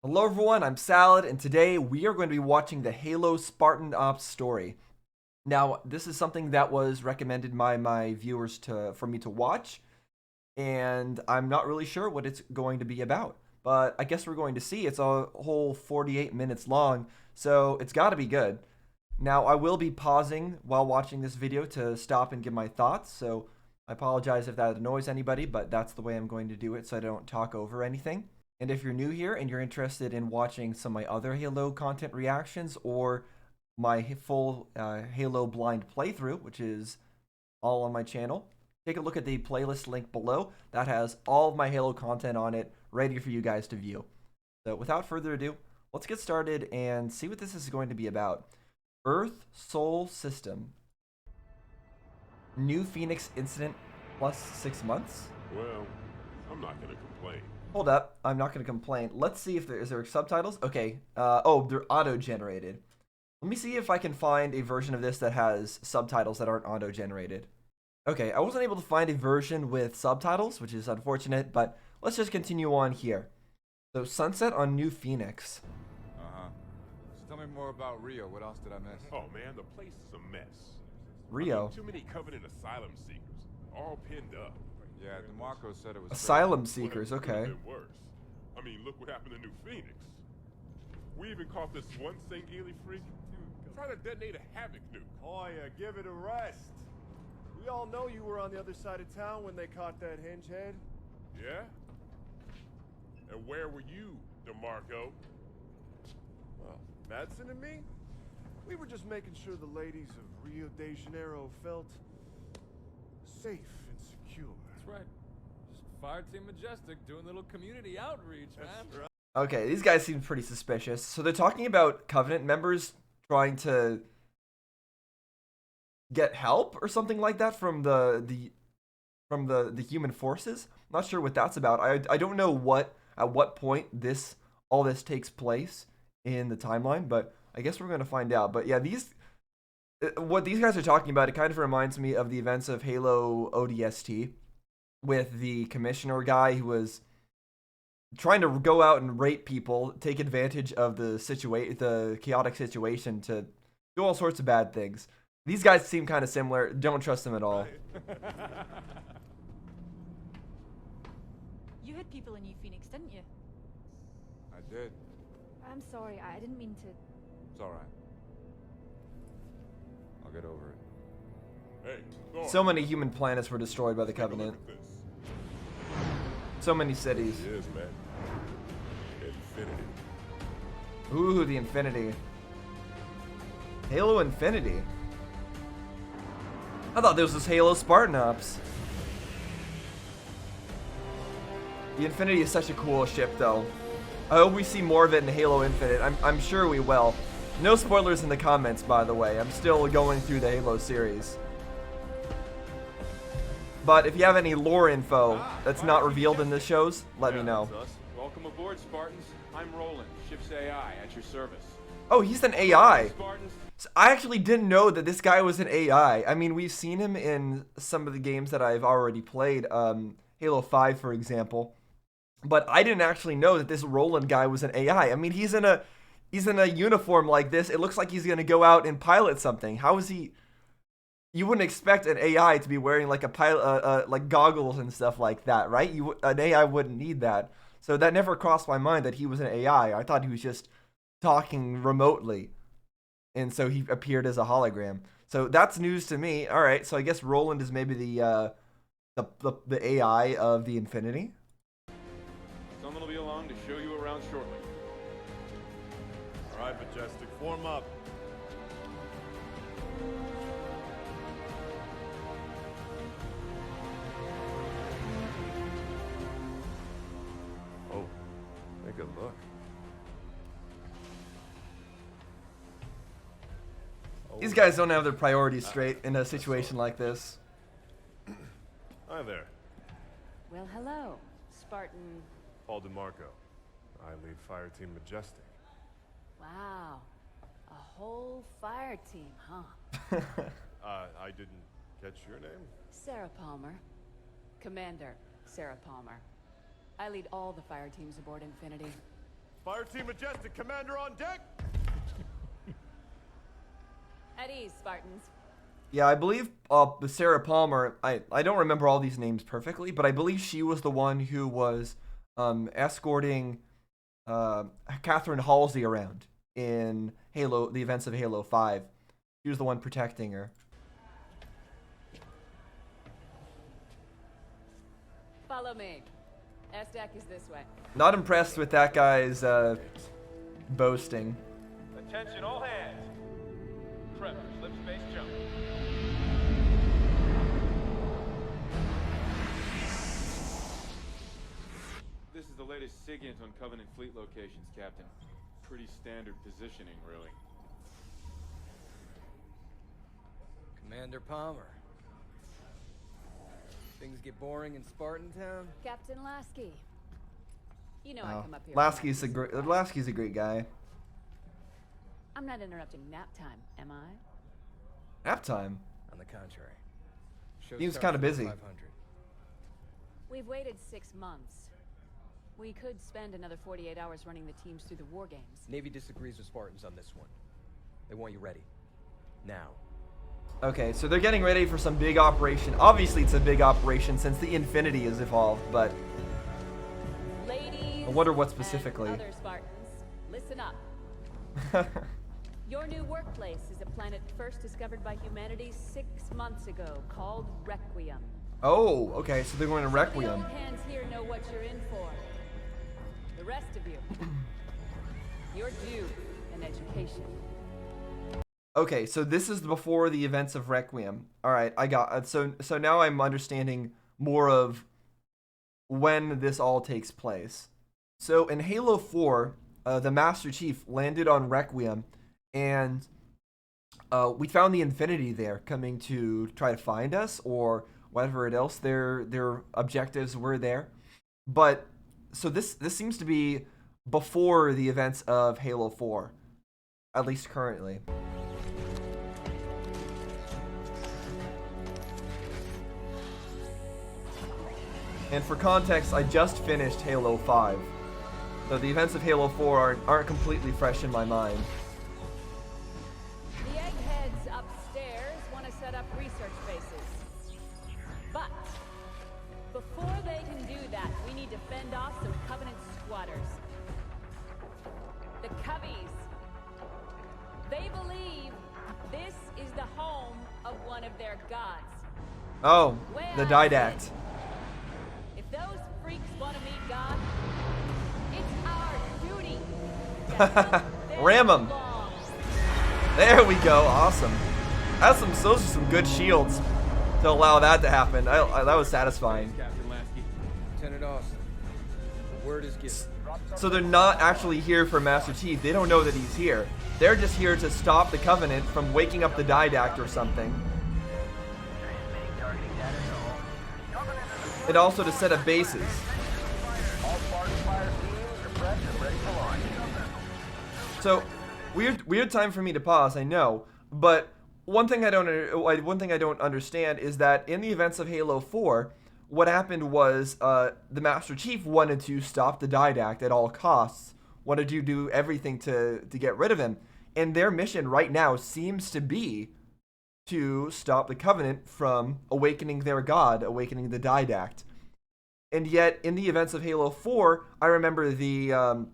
Hello everyone, I'm Salad, and today we are going to be watching the Halo Spartan Ops story. Now, this is something that was recommended by my viewers for me to watch, and I'm not really sure what it's going to be about. But I guess we're going to see. It's a whole 48 minutes long, so it's got to be good. Now, I will be pausing while watching this video to stop and give my thoughts, so I apologize if that annoys anybody, but that's the way I'm going to do it so I don't talk over anything. And if you're new here and you're interested in watching some of my other Halo content reactions or my full Halo blind playthrough, which is all on my channel, take a look at the playlist link below. That has all of my Halo content on it, ready for you guys to view. So without further ado, let's get started and see what this is going to be about. Earth Sol System. New Phoenix incident plus 6 months? Well, I'm not gonna complain. Hold up, I'm not going to complain. Let's see if is there subtitles? Okay, oh, they're auto-generated. Let me see if I can find a version of this that has subtitles that aren't auto-generated. Okay, I wasn't able to find a version with subtitles, which is unfortunate, but let's just continue on here. So, Sunset on New Phoenix. Uh-huh. So tell me more about Rio. What else did I miss? Oh man, the place is a mess. Rio. I mean, too many Covenant asylum seekers, all pinned up. Yeah, DeMarco said it was Asylum seekers, Well, it could've okay. been worse. I mean, look what happened to New Phoenix. We even caught this one St. Ely freak trying to detonate a Havoc nuke. Oh yeah, give it a rest. We all know you were on the other side of town when they caught that hinge head. Yeah? And where were you, DeMarco? Well, Madsen and me, we were just making sure the ladies of Rio de Janeiro felt safe and secure. That's right. Just Fire Team Majestic doing a little community outreach, man. That's right. Okay, these guys seem pretty suspicious. So they're talking about Covenant members trying to get help or something like that from the human forces. I'm not sure what that's about. I don't know at what point all this takes place in the timeline, but I guess we're gonna find out. But yeah, what these guys are talking about, it kind of reminds me of the events of Halo ODST with the commissioner guy who was trying to go out and rape people, take advantage of the chaotic situation to do all sorts of bad things. These guys seem kind of similar. Don't trust them at all. You had people in New Phoenix, didn't you? I did. I'm sorry, I didn't mean to. It's all right. I'll get over it. Hey, Thorne, So many human planets were destroyed by the take a look Covenant. at this. So many cities. It is, man. Infinity. Ooh, the Infinity. Halo Infinity. I thought this was Halo Spartan Ops. The Infinity is such a cool ship, though. I hope we see more of it in Halo Infinite. I'm sure we will. No spoilers in the comments, by the way. I'm still going through the Halo series. But if you have any lore info that's not revealed in the shows, let me know. Welcome aboard, Spartans. I'm Roland, ship's AI, at your service. Oh, he's an AI. Spartans, So I actually didn't know that this guy was an AI. I mean, we've seen him in some of the games that I've already played, Halo 5, for example. But I didn't actually know that this Roland guy was an AI. I mean, he's in a uniform like this. It looks like he's gonna go out and pilot something. How is he? You wouldn't expect an AI to be wearing like a pilot, like goggles and stuff like that, right? An AI wouldn't need that. So that never crossed my mind that he was an AI. I thought he was just talking remotely, and so he appeared as a hologram. So that's news to me. All right, so I guess Roland is maybe the AI of the Infinity. someone will be along to show you around shortly. All right, Majestic, form up. Oh, take a look. These guys don't have their priorities straight in a situation like this. Hi there, Well, hello, Spartan. Paul DeMarco. I lead Fire Team Majestic. Wow, a whole fire team, huh? I didn't catch your name. Sarah Palmer. Commander Sarah Palmer. I lead all the fire teams aboard Infinity. Fire Team Majestic, Commander on deck! At ease, Spartans. Yeah, I believe Sarah Palmer, I don't remember all these names perfectly, but I believe she was the one who was escorting Catherine Halsey around in Halo, the events of Halo 5. She was the one protecting her. Follow me. S-Deck is this way. Not impressed with that guy's boasting. Attention all hands. Prep for slip space jump. This is the latest SIGINT on Covenant fleet locations, Captain. Pretty standard positioning, really. Commander Palmer. Things get boring in Spartan Town? Captain Lasky. You know I Oh, come up here. Lasky's a great guy. I'm not interrupting nap time, am I? Nap time. On the contrary. Show Seems starts kinda at busy. 500. We've waited 6 months. We could spend another 48 hours running the teams through the war games. Navy disagrees with Spartans on this one. They want you ready. Now. Okay, so they're getting ready for some big operation. Obviously, it's a big operation since the Infinity is evolved, but Ladies, I wonder what and specifically. other Spartans, listen up. Your new workplace is a planet first discovered by humanity 6 months ago, called Requiem. Oh, okay, so they're going to The Requiem. old hands here know what you're in for. The rest of you, you're due an education. Okay, so this is before the events of Requiem. All right, I got so now I'm understanding more of when this all takes place. So in Halo 4, the Master Chief landed on Requiem, and we found the Infinity there, coming to try to find us or whatever else their objectives were there. But so this seems to be before the events of Halo 4, at least currently. And for context, I just finished Halo 5. So the events of Halo 4 aren't completely fresh in my mind. The eggheads upstairs want to set up research bases. But before they can do that, we need to fend off some Covenant squatters. The Cubbies. They believe this is the home of one of their gods. Oh, Way the out Didact. If those freaks want to meet God, it's our duty to help them Ram 'em. along. There we go. Awesome. Those are some good shields to allow that to happen. That was satisfying. Captain Lasky. Lieutenant Austin. The word is given. So they're not actually here for Master Chief. They don't know that he's here. They're just here to stop the Covenant from waking up the Didact or something. And also to set up bases. So, weird time for me to pause, I know, but one thing I don't understand is that in the events of Halo 4, what happened was the Master Chief wanted to stop the Didact at all costs, wanted to do everything to get rid of him, and their mission right now seems to be to stop the Covenant from awakening their god, awakening the Didact. And yet, in the events of Halo 4, I remember the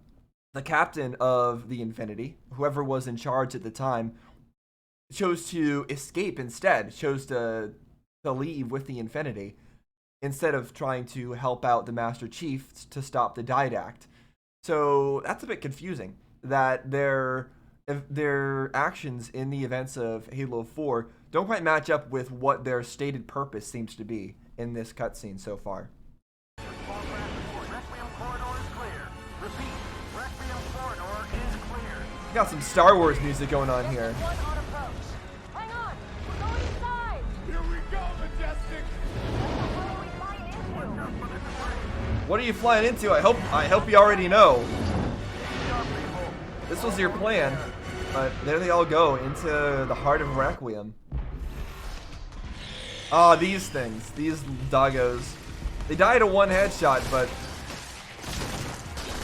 captain of the Infinity, whoever was in charge at the time, chose to escape instead, chose to leave with the Infinity, instead of trying to help out the Master Chief to stop the Didact. So that's a bit confusing, that their actions in the events of Halo 4 don't quite match up with what their stated purpose seems to be in this cutscene so far. Got some Star Wars music going on here. Hang on! We're going inside! Here we go, Majestic! What are you flying into? I hope you already know. This was your plan. But there they all go into the heart of Requiem. Ah, these things. These doggos. They die to one headshot, but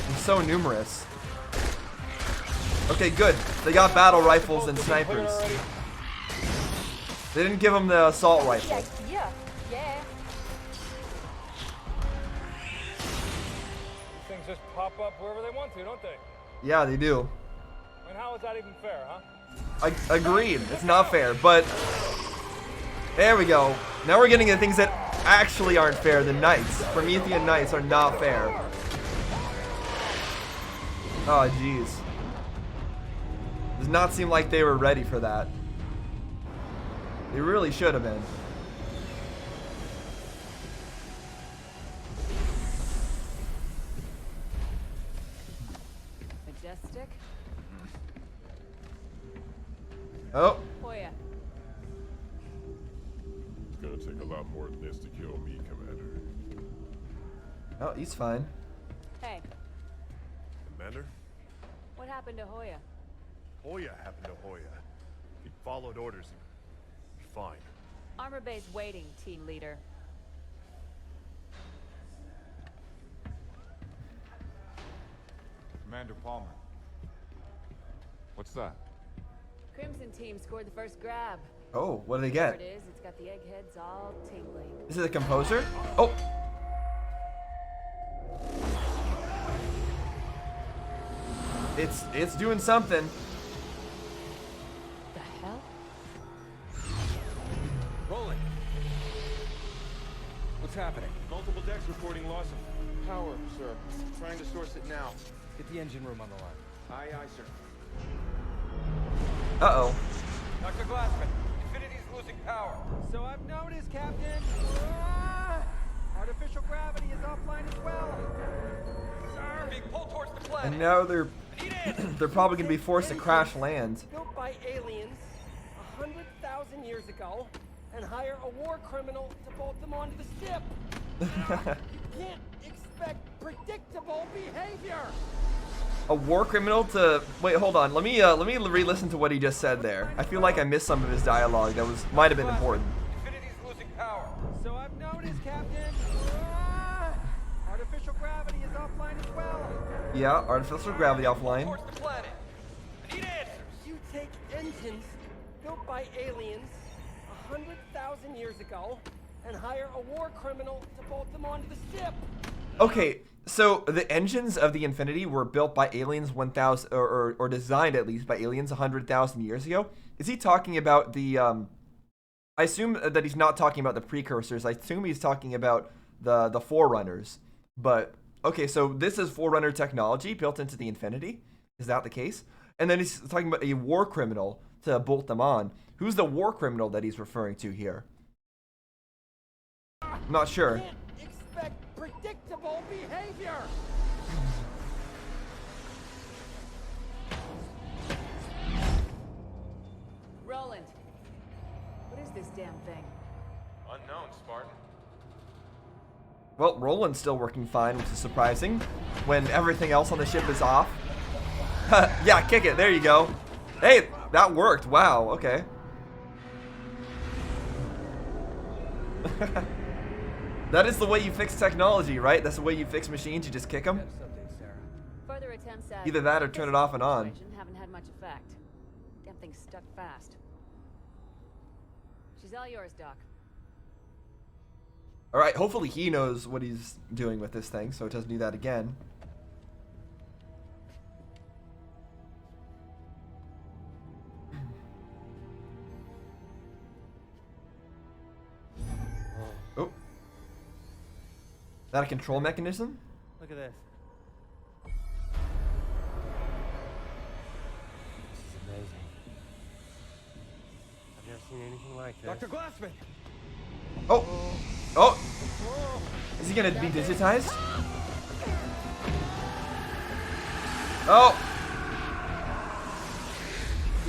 they're so numerous. Okay, good. They got battle rifles and snipers. They didn't give him the assault rifle. Yeah. Yeah. These things just pop up wherever they want to, don't they? Yeah, they do. And how is that even fair, huh? Agreed. It's not fair, but there we go. Now we're getting into things that actually aren't fair. The knights, Promethean knights, are not fair. Oh, jeez. Does not seem like they were ready for that. They really should have been. Majestic. Oh. Hoya. It's gonna take a lot more than this to kill me, Commander. Oh, he's fine. Hey, Commander? what happened to Hoya? Hoya happened to Hoya. He followed orders. He'd be fine. Armor base waiting, team leader. Commander Palmer. What's that? Crimson team scored the first grab. Oh, what did they There get? it is. It's got the eggheads all tingling. Is it a composer? Oh. It's doing something. The hell? Rolling. What's happening? Multiple decks reporting loss of power, sir. Trying to source it now. Get the engine room on the line. Aye, aye, sir. Uh-oh. Dr. Glassman, Infinity's losing power. So I've noticed, Captain. Artificial gravity is offline as well. Sir, being pulled towards the planet. And now they're probably gonna be forced to crash land. Built by aliens 100,000 years ago, and hire a war criminal to bolt them onto the ship. You can't expect predictable behavior. A war criminal to wait. Hold on. Let me re-listen to what he just said there. I feel like I missed some of his dialogue that might have been important. Infinity's losing power. So I've noticed, Captain. Artificial gravity is offline as well. Yeah, artificial gravity offline. Towards the planet. I need answers. You take engines built by aliens 100,000 years ago, and hire a war criminal to bolt them onto the ship. Okay, so the engines of the Infinity were built by aliens 1,000, or designed at least by aliens 100,000 years ago. Is he talking about the? I assume that he's not talking about the precursors. I assume he's talking about the Forerunners. But okay, so this is Forerunner technology built into the Infinity. Is that the case? And then he's talking about a war criminal to bolt them on. Who's the war criminal that he's referring to here? I'm not sure. Can't expect predictable behavior. Roland. What is this damn thing? Unknown, Spartan. Well, Roland's still working fine, which is surprising, when everything else on the ship is off. Yeah, kick it. There you go. Hey, that worked. Wow, okay. That is the way you fix technology, right? That's the way you fix machines. You just kick them. Further attempts at Either that or turn it off and on. haven't had much effect. Damn thing's stuck fast. She's all yours, Doc. All right, hopefully he knows what he's doing with this thing, so it doesn't do that again. Oh. Is that a control mechanism? Look at this. This is amazing. I've never seen anything like this. Dr. Glassman. Oh. Oh. Is he gonna be digitized? Oh.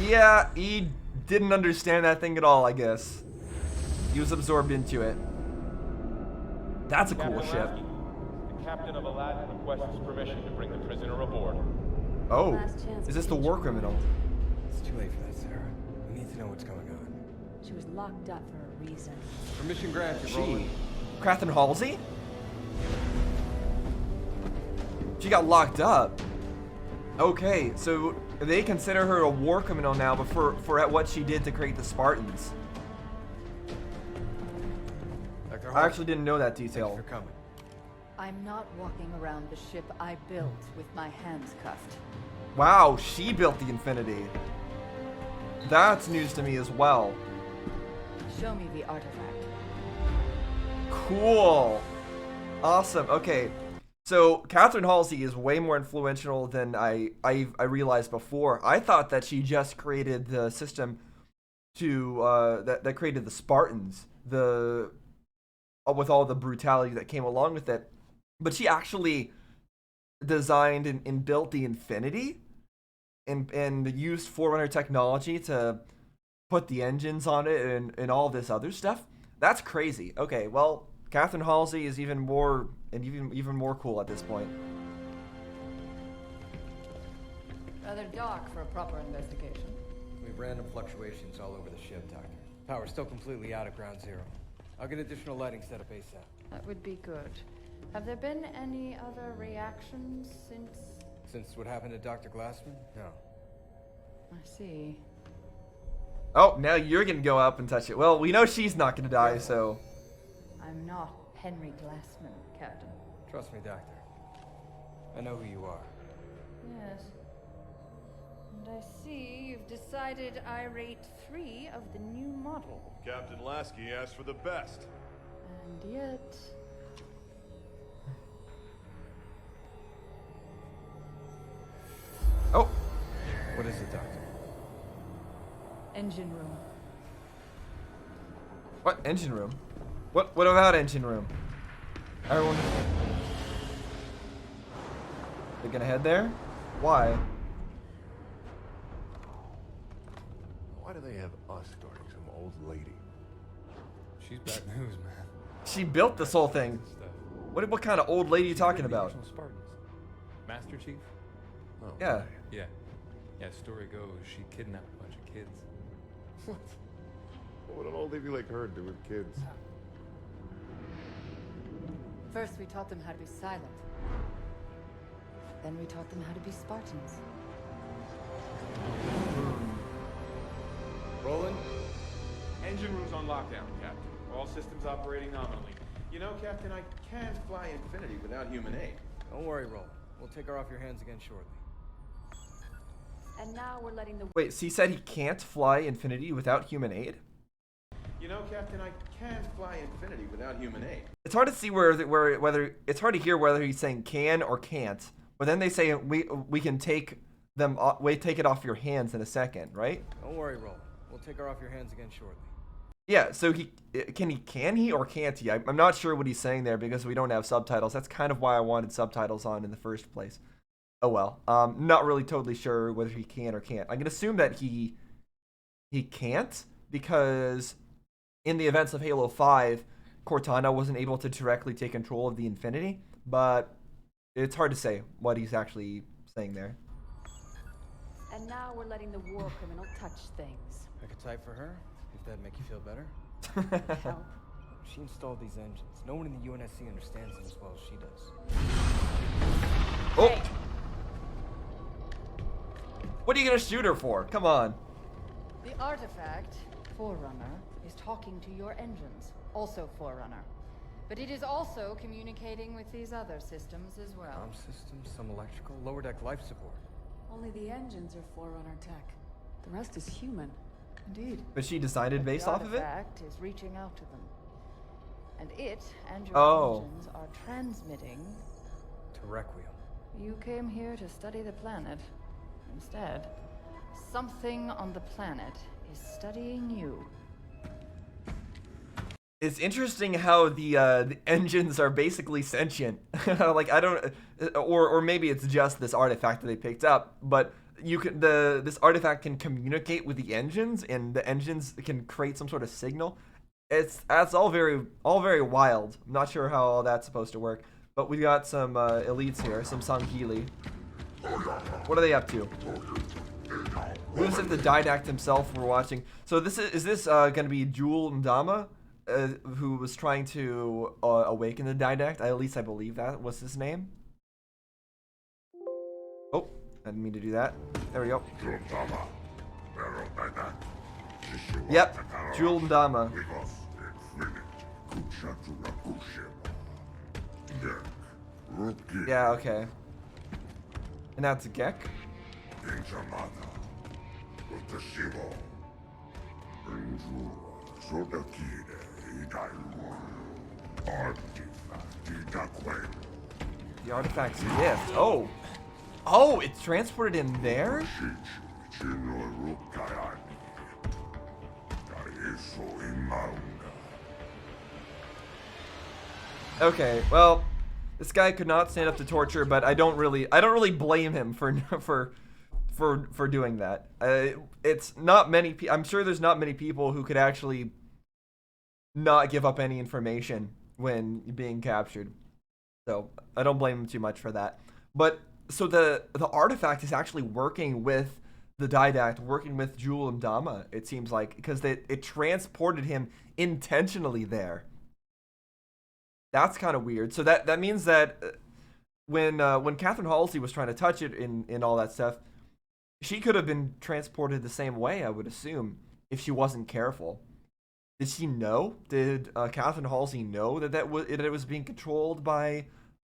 Yeah, he didn't understand that thing at all, I guess. He was absorbed into it. That's a cool ship. The captain of Aladdin requests permission to bring the prisoner aboard. Oh, Last chance is this for the each war one. criminal? It's too late for that, Sarah. We need to know what's going on. She was locked up for a reason. Permission granted, She, Roland. Catherine Halsey? She got locked up. Okay, so they consider her a war criminal now, but for what she did to create the Spartans. Dr. I Halsey, actually didn't know that thank you detail. for coming. I'm not walking around the ship I built with my hands cuffed. Wow, she built the Infinity. That's news to me as well. Show me the artifact. Cool. Awesome. Okay. So Catherine Halsey is way more influential than I realized before. I thought that she just created the system to that created the Spartans, with all the brutality that came along with it. But she actually designed and built the Infinity and used Forerunner technology to put the engines on it and all this other stuff. That's crazy. Okay, well, Catherine Halsey is even more cool at this point. Rather dark for a proper investigation. We have random fluctuations all over the ship, Doctor. Power's still completely out at ground zero. I'll get additional lighting set up ASAP. That would be good. Have there been any other reactions since? Since what happened to Dr. Glassman? No. I see. Oh, now you're gonna go up and touch it. Well, we know she's not gonna die, so. I'm not Henry Glassman, Captain. Trust me, Doctor. I know who you are. Yes. And I see you've decided I rate 3 of the new model. Captain Lasky asked for the best. And yet... Oh, What is it, Doctor? Engine room. what engine room? What about engine room? Everyone, they're gonna head there? Why? Why do they have us guarding some old lady? She's bad news, man. She built this whole thing. Stuff. What kind of old lady are you talking The about? original Spartans. Master Chief? Oh, Yeah. Yeah. Yeah, story goes, she kidnapped a bunch of kids. What? What would an old lady like her do with kids? First we taught them how to be silent. Then we taught them how to be Spartans. Roland? Engine room's on lockdown, Captain. All systems operating nominally. You know, Captain, I can't fly Infinity without human aid. Don't worry, Roland. We'll take her off your hands again shortly. And now we're letting the... Wait, so he said he can't fly Infinity without human aid? You know, Captain, I can't fly Infinity without human aid. It's hard to see whether it's hard to hear whether he's saying can or can't. But then they say we can take it off your hands in a second, right? Don't worry, Roland. We'll take her off your hands again shortly. Yeah, so can he or can't he? I'm not sure what he's saying there because we don't have subtitles. That's kind of why I wanted subtitles on in the first place. Oh well. Not really totally sure whether he can or can't. I'm gonna assume that he can't because in the events of Halo 5, Cortana wasn't able to directly take control of the Infinity, but it's hard to say what he's actually saying there. And now we're letting the war criminal touch things. I could type for her, if that'd make you feel better. Help. She installed these engines. No one in the UNSC understands them as well as she does. Oh! Hey. What are you gonna shoot her for? Come on. The artifact, Forerunner, is talking to your engines, also Forerunner. But it is also communicating with these other systems as well. Arm systems, some electrical, lower deck life support. Only the engines are Forerunner tech. The rest is human. Indeed. But she designed it based off of it? The artifact is reaching out to them. And it and your engines are transmitting... To Requiem. You came here to study the planet. Instead, something on the planet is studying you. It's interesting how the engines are basically sentient. Like I don't, or maybe it's just this artifact that they picked up. But this artifact can communicate with the engines, and the engines can create some sort of signal. That's all very wild. I'm not sure how all that's supposed to work. But we got some elites here, some Sangheili. What are they up to? Who's it the Didact himself we're watching? So is this gonna be Jewel Ndama? Who was trying to awaken the Didact? At least I believe that was his name. Oh, I didn't mean to do that. There we go. Yep, Jewel and Dama. Yeah, okay. And that's a Gek. The artifact's gift. Oh! Oh, it's transported in there? Okay, well, this guy could not stand up to torture, but I don't really blame him for doing that. It's not many I'm sure there's not many people who could actually not give up any information when being captured. So, I don't blame him too much for that. But so the artifact is actually working with the Didact, working with Jewel and Dama, it seems like, because it transported him intentionally there. That's kind of weird. So that means that when Catherine Halsey was trying to touch it in all that stuff, she could have been transported the same way, I would assume, if she wasn't careful. Did she know? Did Catherine Halsey know that it was being controlled by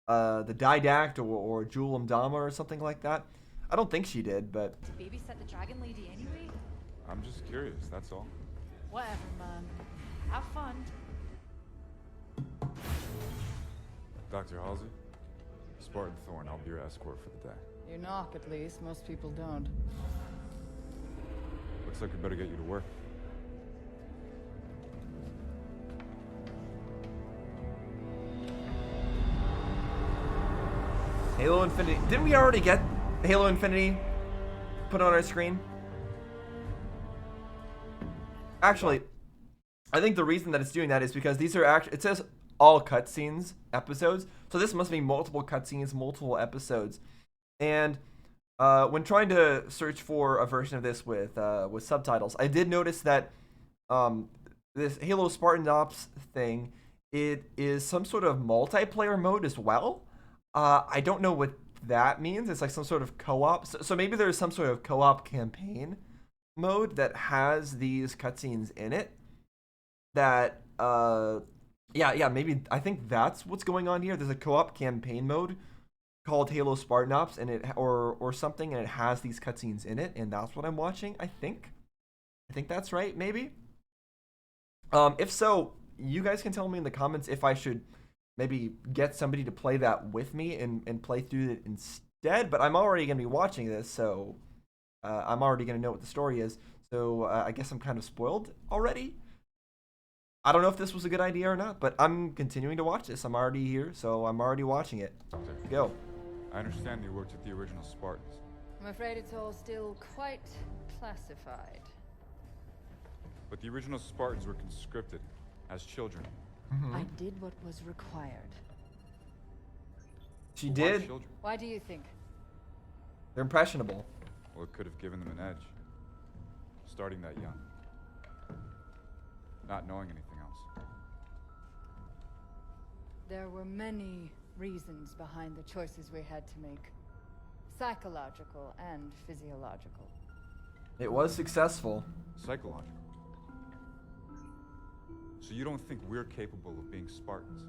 the Didact or Jewel and Dama or something like that? I don't think she did, but... To babysit the dragon lady anyway? I'm just curious, that's all. Whatever, man. Have fun. Dr. Halsey? Spartan Thorne, I'll be your escort for the day. You knock, at least. Most people don't. Looks like we better get you to work. Halo Infinity. Didn't we already get Halo Infinity put on our screen? Actually, I think the reason that it's doing that is because these are it says all cutscenes episodes, so this must be multiple cutscenes, multiple episodes. And when trying to search for a version of this with subtitles, I did notice that this Halo Spartan Ops thing, it is some sort of multiplayer mode as well. I don't know what that means. It's like some sort of co-op. So maybe there's some sort of co-op campaign mode that has these cutscenes in it. That yeah, maybe I think that's what's going on here. There's a co-op campaign mode called Halo Spartan Ops, and it or something, and it has these cutscenes in it, and that's what I'm watching. I think that's right. Maybe. If so, you guys can tell me in the comments if I should maybe get somebody to play that with me and play through it instead. But I'm already going to be watching this, so I'm already going to know what the story is. So I guess I'm kind of spoiled already. I don't know if this was a good idea or not, but I'm continuing to watch this. I'm already here, so I'm already watching it. Go. I understand you worked with the original Spartans. I'm afraid it's all still quite classified. But the original Spartans were conscripted as children. Mm-hmm. I did what was required. She Why did. children? Why do you think? They're impressionable. Well, it could have given them an edge. Starting that young. Not knowing anything else. There were many reasons behind the choices we had to make. Psychological and physiological. It was successful. Psychological. So you don't think we're capable of being Spartans?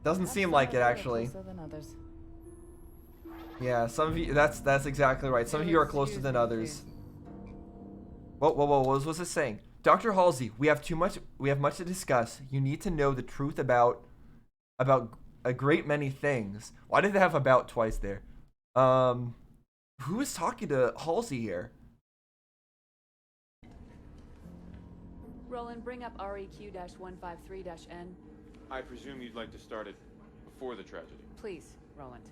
Doesn't seem like it, actually. Closer than others. Yeah, some of you. That's exactly right. Some of you are closer than others. Whoa! What was this saying? Dr. Halsey, we have much to discuss. You need to know the truth about a great many things. Why did they have "about" twice there? Who is talking to Halsey here? Roland, bring up REQ-153-N. I presume you'd like to start it before the tragedy. Please, Roland.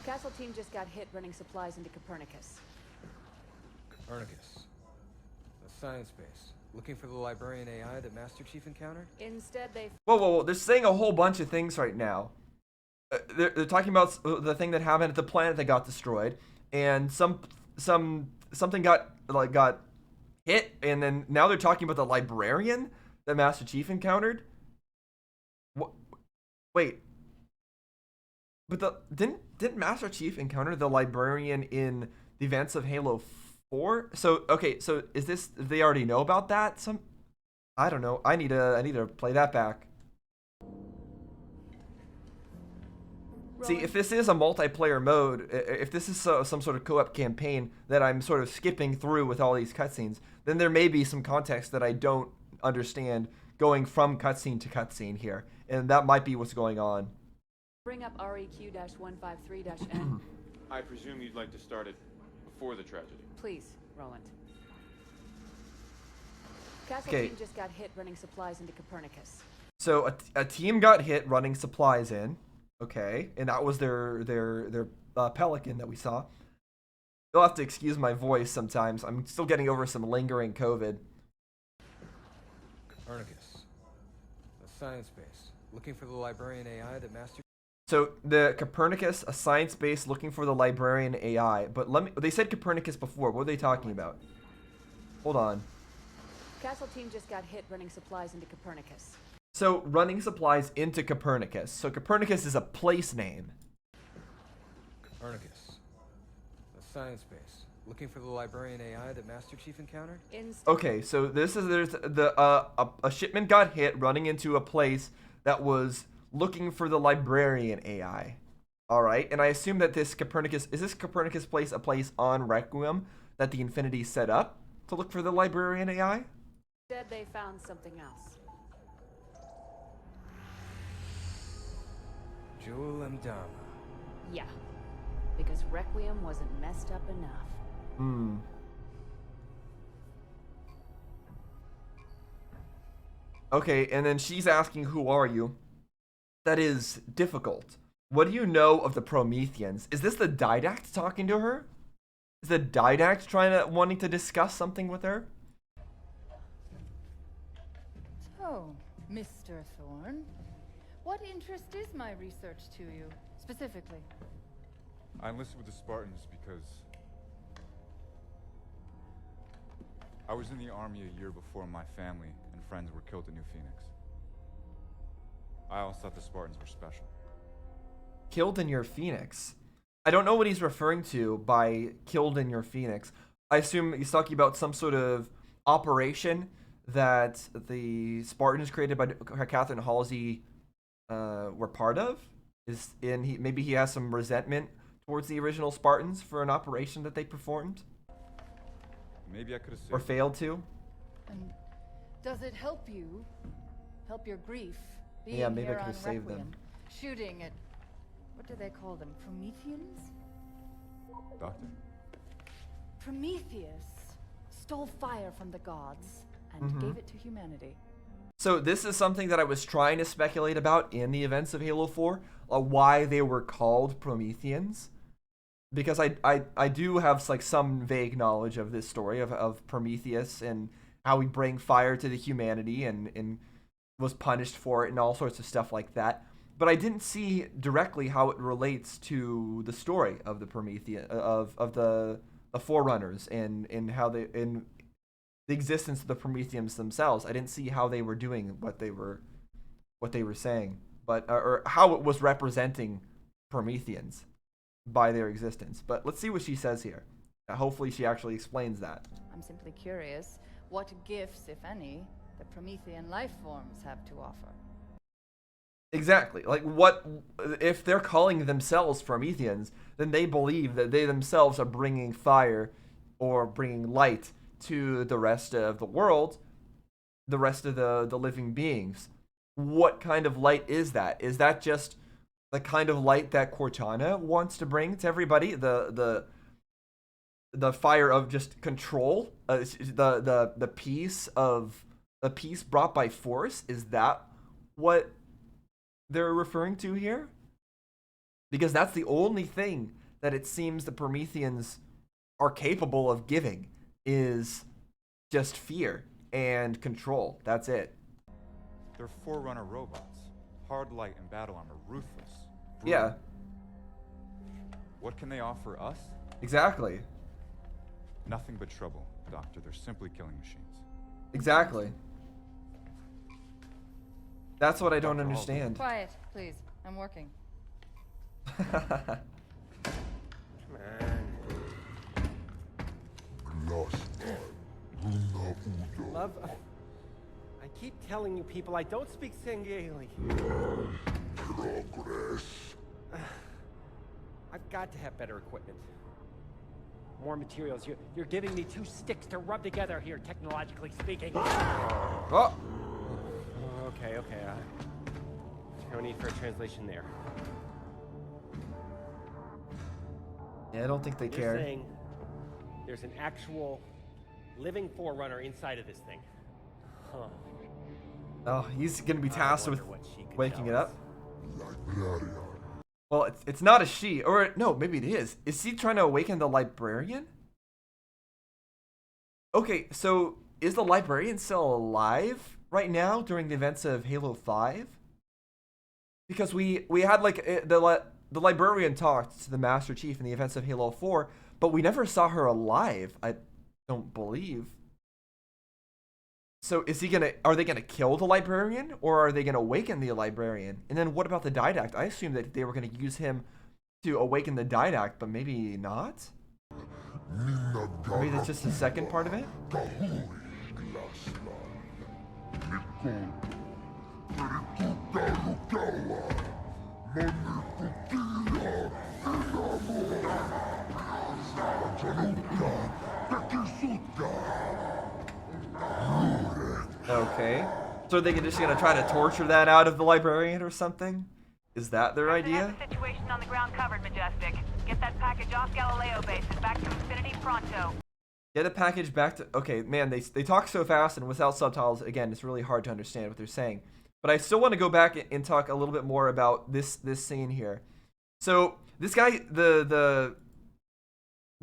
Castle team just got hit running supplies into Copernicus. Copernicus. A science base. Looking for the librarian AI that Master Chief encountered? Instead, they... Whoa. They're saying a whole bunch of things right now. They're talking about the thing that happened at the planet that got destroyed, and something got hit, and then now they're talking about the librarian that Master Chief encountered. What? Wait. But didn't Master Chief encounter the librarian in the events of Halo 4? So okay, so is this, they already know about that? I don't know. I need to play that back. See, if this is a multiplayer mode, if this is some sort of co-op campaign that I'm sort of skipping through with all these cutscenes, then there may be some context that I don't understand going from cutscene to cutscene here, and that might be what's going on. Bring up REQ-153-N. I presume you'd like to start it before the tragedy. Please, Roland. Castle Okay. team just got hit running supplies into Copernicus. So a team got hit running supplies in, okay, and that was their Pelican that we saw. You'll have to excuse my voice sometimes. I'm still getting over some lingering COVID. Copernicus. A science base. Looking for the librarian AI that Master... So the Copernicus, a science base looking for the librarian AI. But they said Copernicus before. What are they talking about? Hold on. Castle team just got hit running supplies into Copernicus. So running supplies into Copernicus. So Copernicus is a place name. Copernicus. A science base. Looking for the librarian AI that Master Chief encountered? Okay, so there's a shipment got hit running into a place that was looking for the librarian AI. All right, and I assume that this Copernicus place a place on Requiem that the Infinity set up to look for the librarian AI? Instead, they found something else. Jewel Mdama. Yeah, because Requiem wasn't messed up enough. Hmm. Okay, and then she's asking, who are you? That is difficult. What do you know of the Prometheans? Is this the Didact talking to her? Is the Didact wanting to discuss something with her? So, Mr. Thorne, what interest is my research to you, specifically? I enlisted with the Spartans because I was in the army a year before my family and friends were killed at New Phoenix. I always thought the Spartans were special. Killed in your Phoenix. I don't know what he's referring to by killed in your Phoenix. I assume he's talking about some sort of operation that the Spartans created by Catherine Halsey were part of. Maybe he has some resentment towards the original Spartans for an operation that they performed? Maybe I could have saved or failed to? And does it help you? Help your grief? Being Yeah, maybe I here could have on saved them. Requiem, shooting at, what do they call them? Prometheans? Doctor? Prometheus stole fire from the gods and gave it to humanity. So this is something that I was trying to speculate about in the events of Halo 4, why they were called Prometheans. Because I do have like some vague knowledge of this story of Prometheus and how he bring fire to the humanity and was punished for it and all sorts of stuff like that. But I didn't see directly how it relates to the story of the Promethean of the Forerunners and how they in the existence of the Prometheans themselves. I didn't see how they were doing what they were saying, but or how it was representing Prometheans by their existence. But let's see what she says here. Hopefully she actually explains that. I'm simply curious what gifts, if any, the Promethean life forms have to offer. Exactly. Like, what if they're calling themselves Prometheans, then they believe that they themselves are bringing fire or bringing light to the rest of the world, the rest of the living beings. What kind of light is that? Is that just the kind of light that Cortana wants to bring to everybody? The fire of just control, the peace brought by force. Is that what they're referring to here? Because that's the only thing that it seems the Prometheans are capable of giving, is just fear and control. That's it. They're Forerunner robots. Hard light and battle armor, ruthless. Brutal. Yeah, What can they offer us? exactly. Nothing but trouble, Doctor. They're simply killing machines. Exactly. That's what I don't Dr. understand. Quiet, please. I'm working. Love, I keep telling you people I don't speak Singeli. I've got to have better equipment. More materials. You're giving me two sticks to rub together here, technologically speaking. Oh. Okay. No need for a translation there. Yeah, I don't think they You're care. saying there's an actual living Forerunner inside of this thing. Huh. Oh, he's gonna be tasked with what she could waking tell it us. up. Well, it's not a she, or no, maybe it is. Is he trying to awaken the librarian? Okay, so is the librarian still alive right now during the events of Halo 5? Because we had like the librarian talked to the Master Chief in the events of Halo 4, but we never saw her alive. I don't believe. So are they gonna kill the librarian, or are they gonna awaken the librarian? And then what about the didact? I assumed that they were gonna use him to awaken the didact, but maybe not? Maybe that's just the second part of it? Okay. So are they just gonna try to torture that out of the librarian or something? Is that their idea? The situation on the ground covered, Majestic. Get that package off Galileo base and back to Infinity pronto. Get a package back to... Okay, man, they talk so fast and without subtitles, again, it's really hard to understand what they're saying. But I still want to go back and talk a little bit more about this scene here. So, this guy, the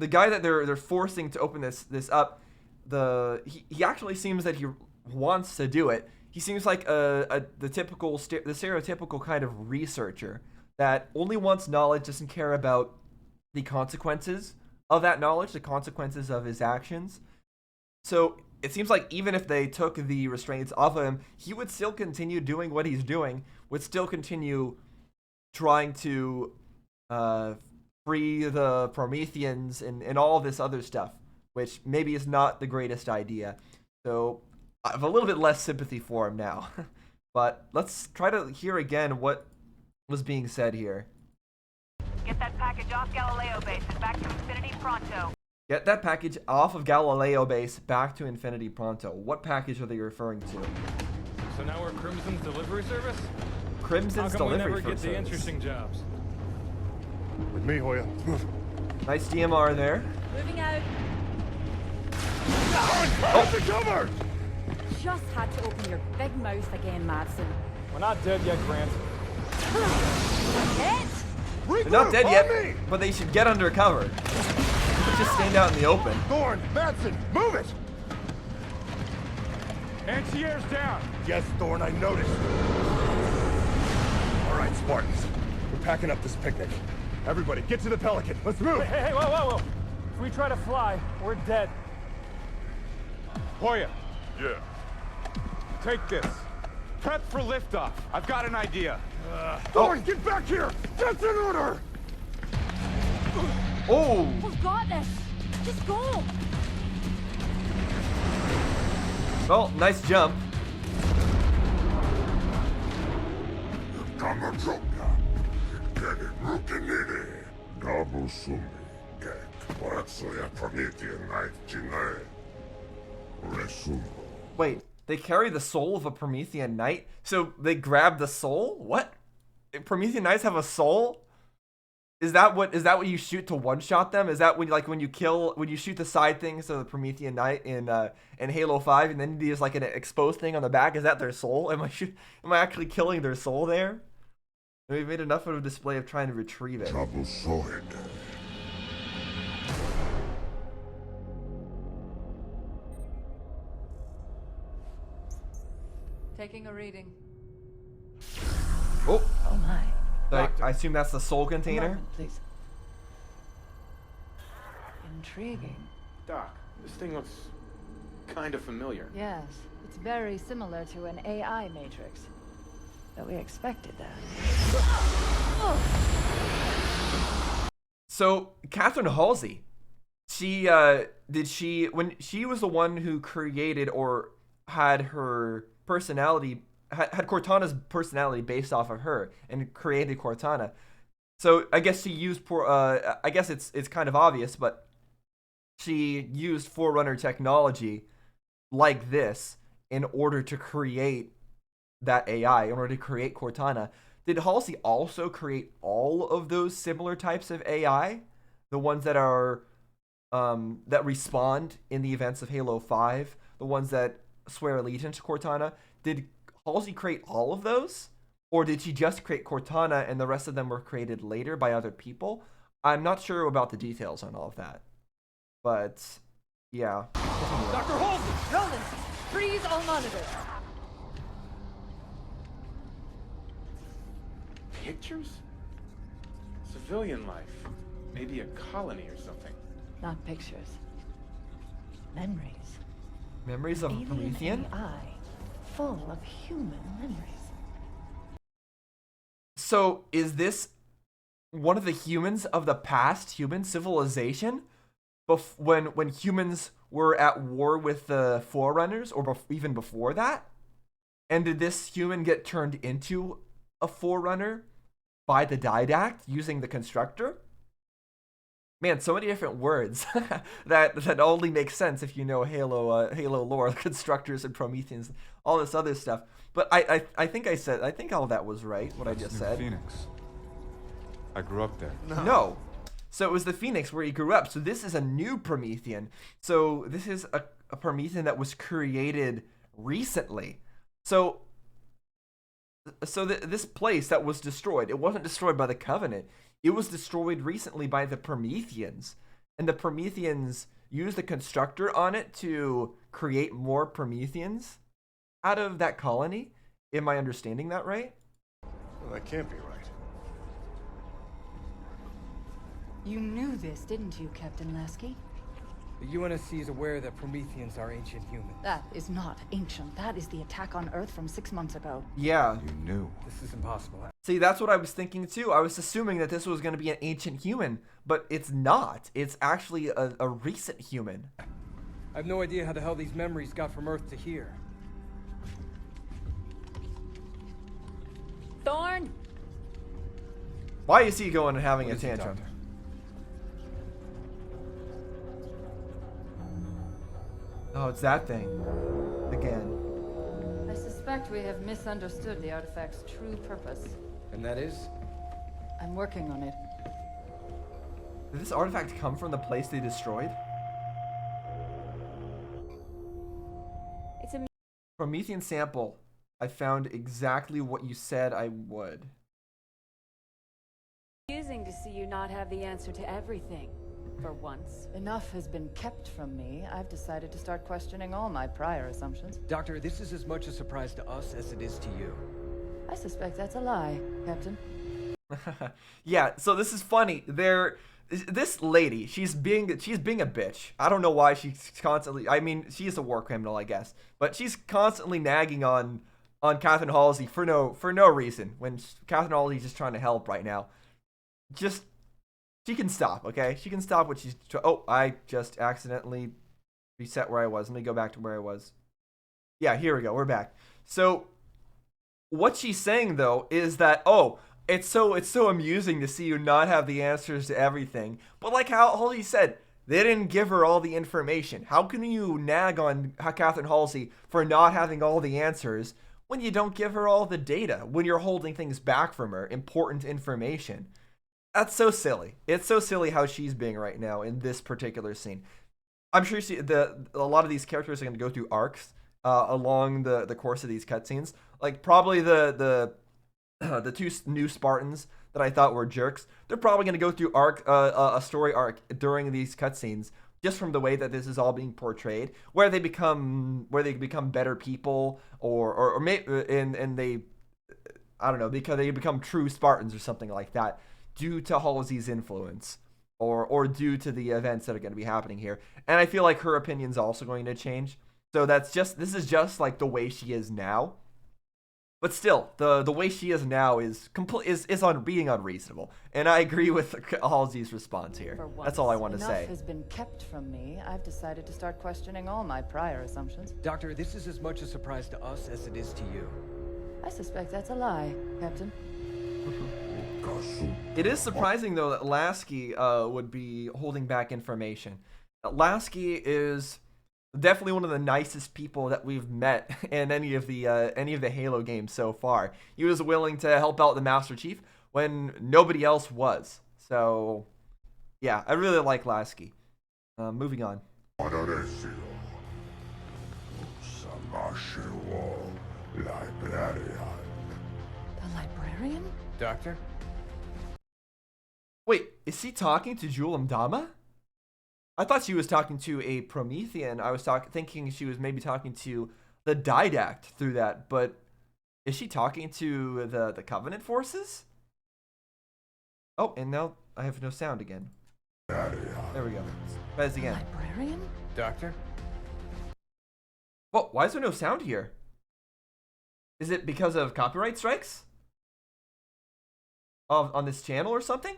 guy that they're forcing to open this up, he actually seems that he wants to do it. He seems like the stereotypical kind of researcher that only wants knowledge, doesn't care about the consequences of that knowledge, the consequences of his actions. So it seems like even if they took the restraints off of him, he would still continue doing what he's doing, would still continue trying to free the Prometheans and all this other stuff, which maybe is not the greatest idea. So I have a little bit less sympathy for him now. But let's try to hear again what was being said here. Get that package off Galileo base and back to Infinity pronto. Get that package off of Galileo base back to Infinity pronto. What package are they referring to? So now we're Crimson's delivery service? Crimson's How come we delivery never get service. the interesting jobs? With me, Hoya. Nice DMR there. Moving out. Oh, cover! Just had to open your big mouth again, Madsen. We're not dead yet, Grant. Hit! They're not dead yet, but they should get under cover. Just stand out in the open. Thorne, Madsen, move it! Anti-air's down. Yes, Thorne, I noticed. All right, Spartans. We're packing up this picnic. Everybody, get to the Pelican. Let's move! Hey, whoa. If we try to fly, we're dead. Hoya, Yeah. take this. Prep for liftoff. I've got an idea. Thorne, get back here! That's an order! Oh! We've got this! Just go! Well, nice jump. Wait, they carry the soul of a Promethean knight? So they grab the soul? What? Promethean knights have a soul? Is that what you shoot to one-shot them? Is that when you shoot the side things of the Promethean knight in Halo 5 and then there's like an exposed thing on the back? Is that their soul? Am I actually killing their soul there? And we've made enough of a display of trying to retrieve it. Taking a reading. Oh, Oh my. I assume that's the soul container. Moment, please. Intriguing. Doc, this thing looks kind of familiar. Yes, it's very similar to an AI matrix. But we expected that. So Catherine Halsey, when she was the one who created or had her personality, had Cortana's personality based off of her and created Cortana. So I guess she used I guess it's kind of obvious, but she used Forerunner technology like this in order to create that AI, in order to create Cortana. Did Halsey also create all of those similar types of AI? The ones that are that respond in the events of Halo 5, the ones that swear allegiance to Cortana. Did Halsey create all of those? Or did she just create Cortana and the rest of them were created later by other people? I'm not sure about the details on all of that. But, yeah. Dr. Halsey! Roland, freeze all monitors. Pictures? Civilian life. Maybe a colony or something. Not pictures. Memories. Memories of Promethean? AI, full of human memories. So, is this one of the humans of the past human civilization? When humans were at war with the Forerunners, or even before that? And did this human get turned into a Forerunner by the Didact using the Constructor? Man, so many different words that only make sense if you know Halo lore, Constructors and Prometheans, all this other stuff. But I think all that was right, what I just said. Phoenix. I grew up there. No. So it was the Phoenix where he grew up. So this is a new Promethean. So this is a Promethean that was created recently. So this place that was destroyed, it wasn't destroyed by the Covenant. It was destroyed recently by the Prometheans. And the Prometheans used the Constructor on it to create more Prometheans out of that colony. Am I understanding that right? Well, that can't be right. You knew this, didn't you, Captain Lasky? The UNSC is aware that Prometheans are ancient humans. That is not ancient. That is the attack on Earth from 6 months ago. Yeah. You knew. This is impossible. See, that's what I was thinking too. I was assuming that this was going to be an ancient human, but it's not. It's actually a recent human. I have no idea how the hell these memories got from Earth to here. Thorne? Why is he going and having What a is it, tantrum? Doctor? Oh, it's that thing. Again. I suspect we have misunderstood the artifact's true purpose. And that is? I'm working on it. Did this artifact come from the place they destroyed? It's a Promethean sample. I found exactly what you said I would. amusing to see you not have the answer to everything. For once. Enough has been kept from me. I've decided to start questioning all my prior assumptions. Doctor, this is as much a surprise to us as it is to you. I suspect that's a lie, Captain. Yeah, so this is funny. This lady, she's being a bitch. I don't know why she's constantly. I mean, she's a war criminal, I guess, but she's constantly nagging on Catherine Halsey for no reason. When Catherine Halsey's just trying to help right now, she can stop, okay? She can stop what she's. Oh, I just accidentally reset where I was. Let me go back to where I was. Yeah, here we go. We're back. So, what she's saying though is that it's so amusing to see you not have the answers to everything. But like how Halsey said, they didn't give her all the information. How can you nag on Catherine Halsey for not having all the answers when you don't give her all the data? When you're holding things back from her, important information. That's so silly. It's so silly how she's being right now in this particular scene. I'm sure a lot of these characters are going to go through arcs along the course of these cutscenes. Like probably the two new Spartans that I thought were jerks. They're probably going to go through a story arc during these cutscenes, just from the way that this is all being portrayed, where they become better people, and they, I don't know, because they become true Spartans or something like that, due to Halsey's influence, or due to the events that are going to be happening here. And I feel like her opinion's also going to change. So this is just like the way she is now. But still, the way she is now is being unreasonable, and I agree with Halsey's response here. That's all I want to say. Enough has been kept from me. I've decided to start questioning all my prior assumptions. Doctor, this is as much a surprise to us as it is to you. I suspect that's a lie, Captain. It is surprising though that Lasky would be holding back information. Lasky is definitely one of the nicest people that we've met in any of the Halo games so far. He was willing to help out the Master Chief when nobody else was. So, yeah, I really like Lasky. Moving on. The librarian? Doctor? Wait, is he talking to Julam Dama? I thought she was talking to a Promethean. I was thinking she was maybe talking to the Didact through that, but is she talking to the Covenant forces? Oh, and now I have no sound again. There we go. Try this again. Librarian? Doctor? Well, why is there no sound here? Is it because of copyright strikes? On this channel or something?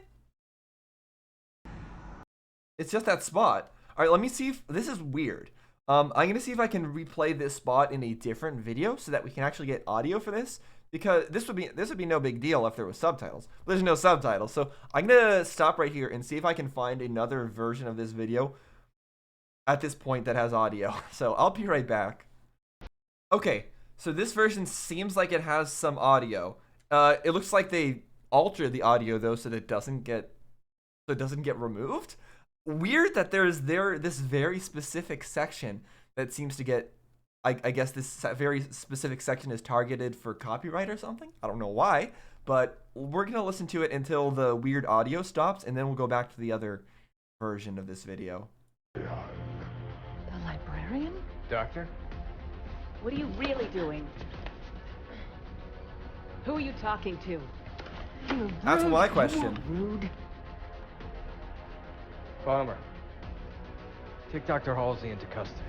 It's just that spot. All right, let me see if this is weird. I'm gonna see if I can replay this spot in a different video so that we can actually get audio for this, because this would be no big deal if there was subtitles. But there's no subtitles, so I'm gonna stop right here and see if I can find another version of this video at this point that has audio. So I'll be right back. Okay, so this version seems like it has some audio. It looks like they altered the audio though so that it doesn't get removed. Weird that there's this very specific section that seems to get, I guess this very specific section is targeted for copyright or something. I don't know why, but we're gonna listen to it until the weird audio stops, and then we'll go back to the other version of this video. The librarian? Doctor? What are you really doing? Who are you talking to? That's my question. Rude. Palmer. Take Dr. Halsey into custody.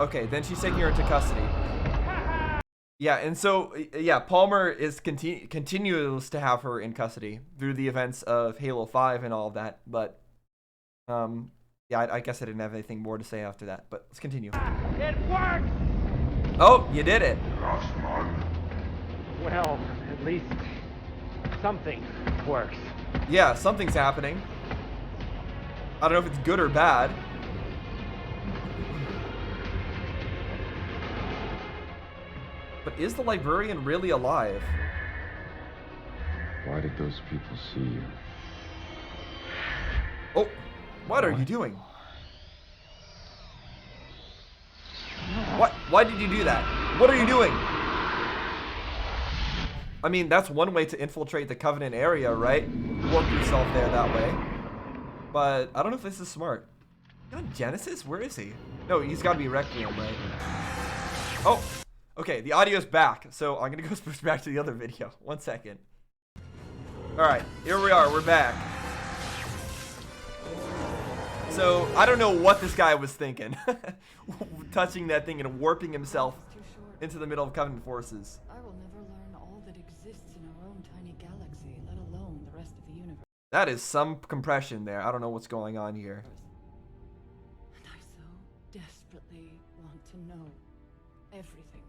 Okay, then she's taking her into custody. Yeah, and so, yeah, Palmer is continues to have her in custody through the events of Halo 5 and all of that, but, yeah, I guess I didn't have anything more to say after that, but let's continue. It worked! Oh, you did it! Well, at least something works. Yeah, something's happening. I don't know if it's good or bad. But is the librarian really alive? Why did those people see you? Oh, what are you doing? What? Why did you do that? What are you doing? I mean, that's one way to infiltrate the Covenant area, right? Warp yourself there that way. But I don't know if this is smart. Genesis? Where is he? No, he's got to be Requiem, right? Oh, okay. The audio's back, so I'm gonna go switch back to the other video. 1 second. All right, here we are. We're back. So I don't know what this guy was thinking, touching that thing and warping himself into the middle of Covenant forces. I will never learn all that exists in our own tiny galaxy, let alone the rest of the universe. That is some compression there. I don't know what's going on here. And I so desperately want to know everything.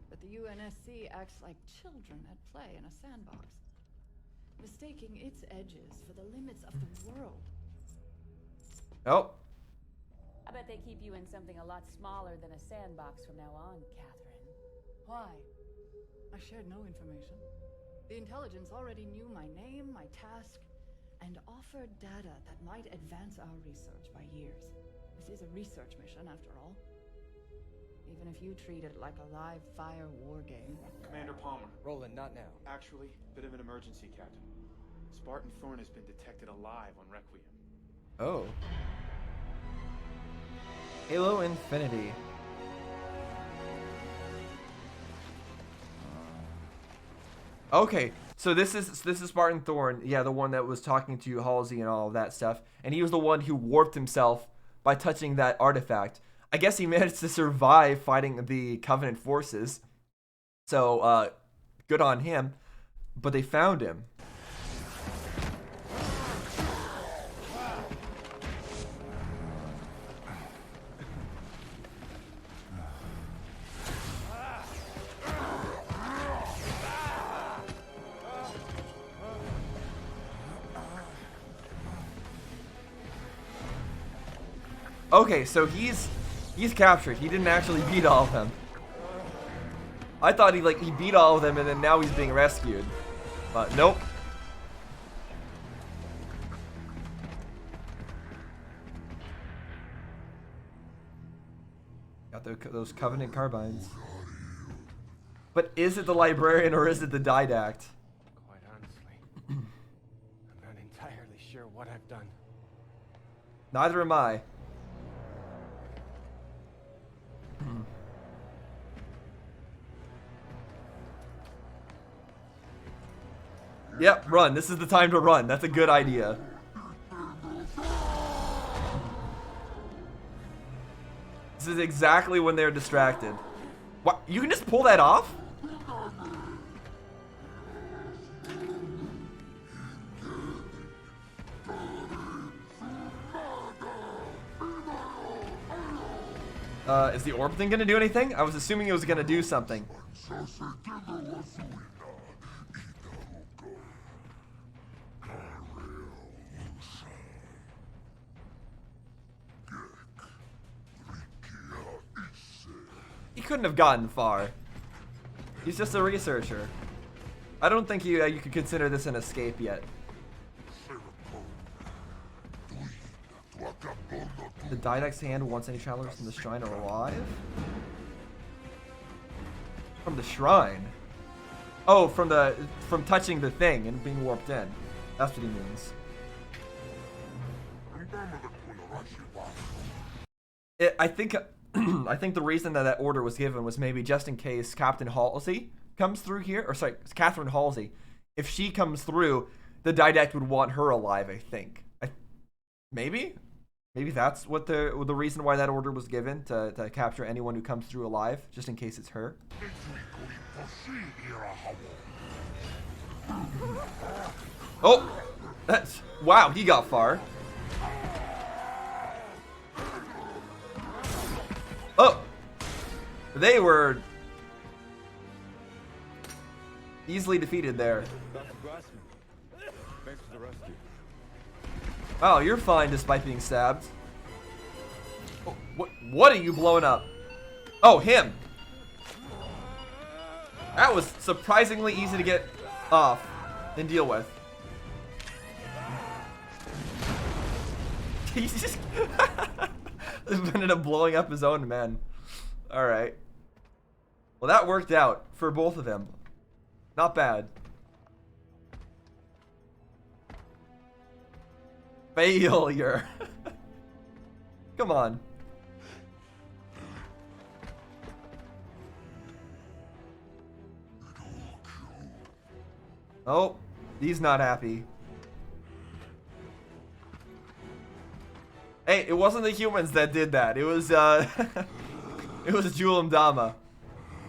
But the UNSC acts like children at play in a sandbox, mistaking its edges for the limits of the world. Oh. I bet they keep you in something a lot smaller than a sandbox from now on, Catherine. Why? I shared no information. The intelligence already knew my name, my task, and offered data that might advance our research by years. This is a research mission, after all. Even if you treat it like a live fire war game. Commander Palmer. Roland, not now. Actually, bit of an emergency, Captain. Spartan Thorne has been detected alive on Requiem. Oh. Halo Infinity. Okay, so this is Spartan Thorne, yeah, the one that was talking to Halsey and all of that stuff, and he was the one who warped himself by touching that artifact. I guess he managed to survive fighting the Covenant forces, So, good on him. But they found him. Okay, so he's captured. He didn't actually beat all of them. I thought he beat all of them and then now he's being rescued. But nope. Got those Covenant carbines. But is it the librarian or is it the didact? Quite honestly, I'm not entirely sure what I've done. Neither am I. Yep, run. This is the time to run. That's a good idea. This is exactly when they're distracted. What? You can just pull that off? Is the orb thing gonna do anything? I was assuming it was gonna do something. He couldn't have gotten far. He's just a researcher. I don't think you could consider this an escape yet. The didact's hand wants any travelers from the shrine are alive? From the shrine? Oh, from touching the thing and being warped in. That's what he means. I think the reason that order was given was maybe just in case Captain Halsey comes through here, or sorry, Catherine Halsey. If she comes through, the didact would want her alive. I think. Maybe that's what the reason why that order was given, to capture anyone who comes through alive, just in case it's her. Oh, wow, he got far. Oh, they were easily defeated there. Thanks for the rescue. Oh, you're fine despite being stabbed. Oh, what are you blowing up? Oh, him. That was surprisingly easy to get off and deal with. He just ended up blowing up his own men. Alright. Well, that worked out for both of them. Not bad. Failure. Come on. Oh, he's not happy. Hey, it wasn't the humans that did that. It was it was Julim Dama.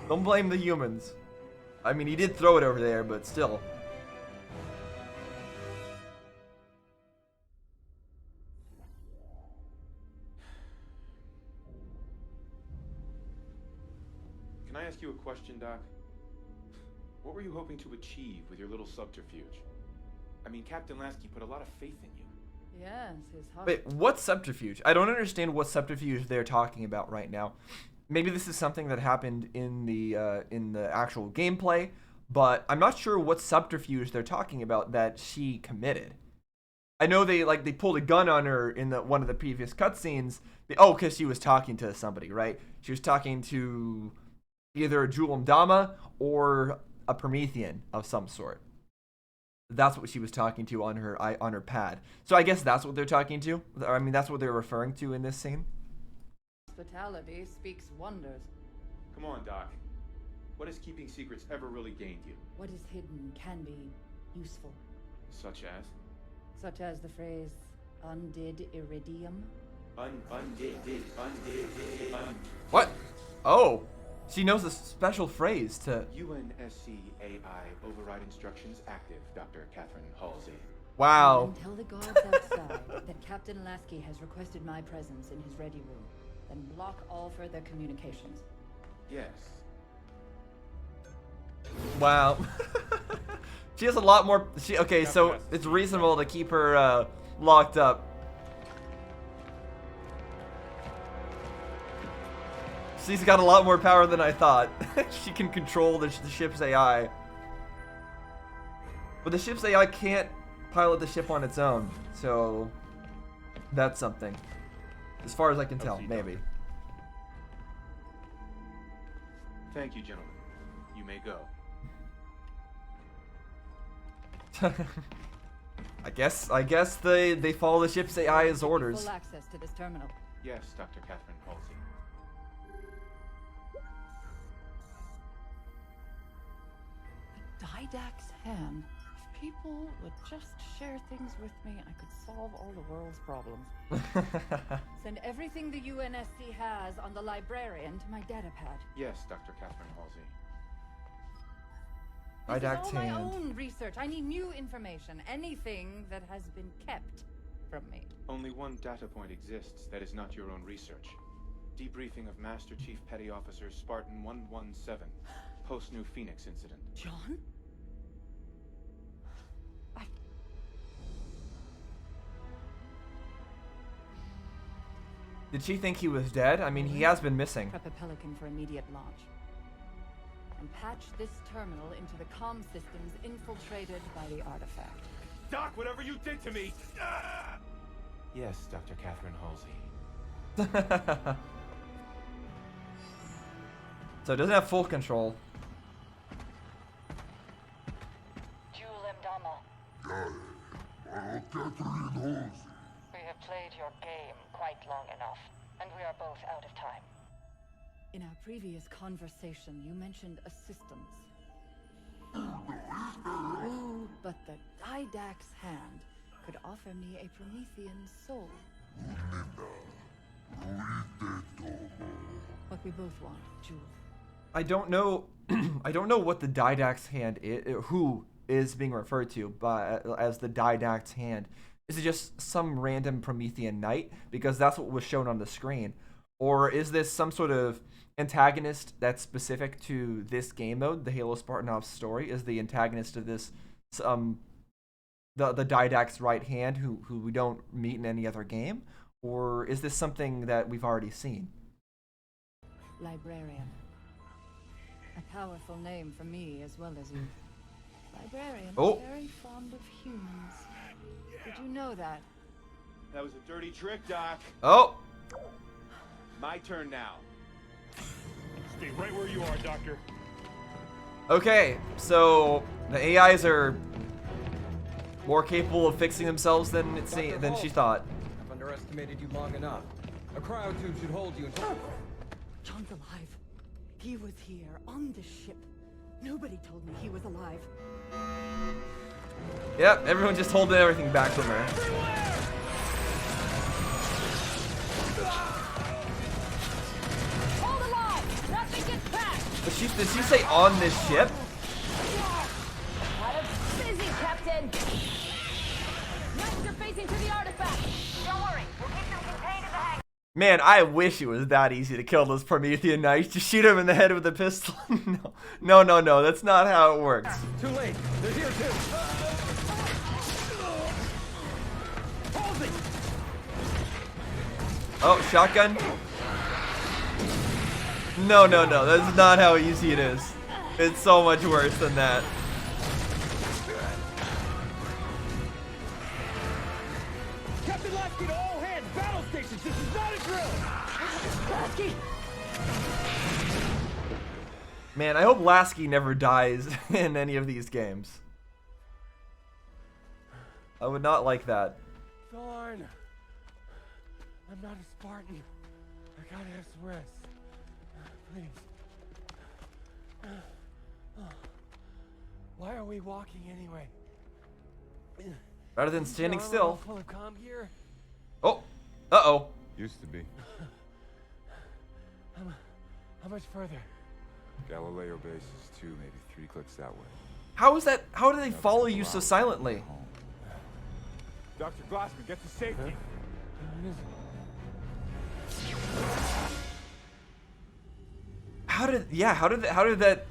Don't blame the humans. I mean, he did throw it over there, but still. Can I ask you a question, Doc? What were you hoping to achieve with your little subterfuge? I mean, Captain Lasky put a lot of faith in you. Yes, his heart. Wait, what subterfuge? I don't understand what subterfuge they're talking about right now. Maybe this is something that happened in the actual gameplay, but I'm not sure what subterfuge they're talking about that she committed. I know they pulled a gun on her in one of the previous cutscenes. Oh, because she was talking to somebody, right? She was talking to either a Julim Dama or a Promethean of some sort. That's what she was talking to on her pad. So I guess that's what they're talking to. I mean, that's what they're referring to in this scene. Hospitality speaks wonders. Come on, Doc. What has keeping secrets ever really gained you? What is hidden can be useful. Such as? Such as the phrase, undid iridium. Undid. What? Oh. She knows a special phrase to... UNSC AI override instructions active, Dr. Catherine Halsey. Wow. Tell the guards outside that Captain Lasky has requested my presence in his ready room. Then block all further communications. Yes. Wow. She has a lot more... Okay, so it's reasonable to keep her locked up. She's got a lot more power than I thought. She can control the ship's AI. But the ship's AI can't pilot the ship on its own, so that's something. As far as I can tell, maybe. Thank you, gentlemen. You may go. I guess they follow the ship's AI's orders. Full access to this terminal. Yes, Dr. Catherine Halsey. The Didact's hand. If people would just share things with me, I could solve all the world's problems. Send everything the UNSC has on the librarian to my datapad. Yes, Dr. Catherine Halsey. This is Didact's all my hand. own research. I need new information. Anything that has been kept from me. Only one data point exists that is not your own research. Debriefing of Master Chief Petty Officer Spartan 117, post-New Phoenix incident. John? Did she think he was dead? I mean, he has been missing. Prep a Pelican for immediate launch. And patch this terminal into the comm systems infiltrated by the artifact. Doc, whatever you did to me! Ah! Yes, Dr. Catherine Halsey. So it doesn't have full control. We have played your game quite long enough, and we are both out of time. In our previous conversation, you mentioned assistance. But the Didact's hand could offer me a Promethean soul. What we both want, Jewel. I don't know. I don't know what the Didact's hand is. Who is being referred to as the Didact's hand? Is it just some random Promethean knight? Because that's what was shown on the screen. Or is this some sort of antagonist that's specific to this game mode? The Halo Spartan Ops story is the antagonist of this. The Didact's right hand, who we don't meet in any other game, or is this something that we've already seen? Librarian. A powerful name for me as well as you. Librarian Oh. very fond of humans. Did you know that? That was a dirty trick, Doc. Oh. My turn now. Stay right where you are, Doctor. Okay, so the AIs are more capable of fixing themselves than she thought. I've underestimated you long enough. A cryotube should hold you until... John's alive. He was here on the ship. Nobody told me he was alive. Yep, everyone just holding everything back from her. Hold alive! Nothing gets past! But did she say on this ship? What a busy, Captain! Knights are facing to the artifact! Don't worry, we'll keep them contained in the hangar. Man, I wish it was that easy to kill those Promethean knights. Just shoot him in the head with a pistol. No, that's not how it works. Too late. They're here too. Halsey! Oh, shotgun? No, that's not how easy it is. It's so much worse than that. Captain Lasky to all hands! Battle stations! This is not a drill! Lasky! Man, I hope Lasky never dies in any of these games. I would not like that. Thorne! I'm not a Spartan. I gotta have some rest. Please. Why are we walking anyway? Rather than standing Is your still. armor full of comm gear? Oh, uh-oh. Used to be. How much further? Galileo base is 2, maybe 3 clicks that way. How is that? How do they Now it's follow a you so route silently? home. Dr. Glassman, get to safety. How did that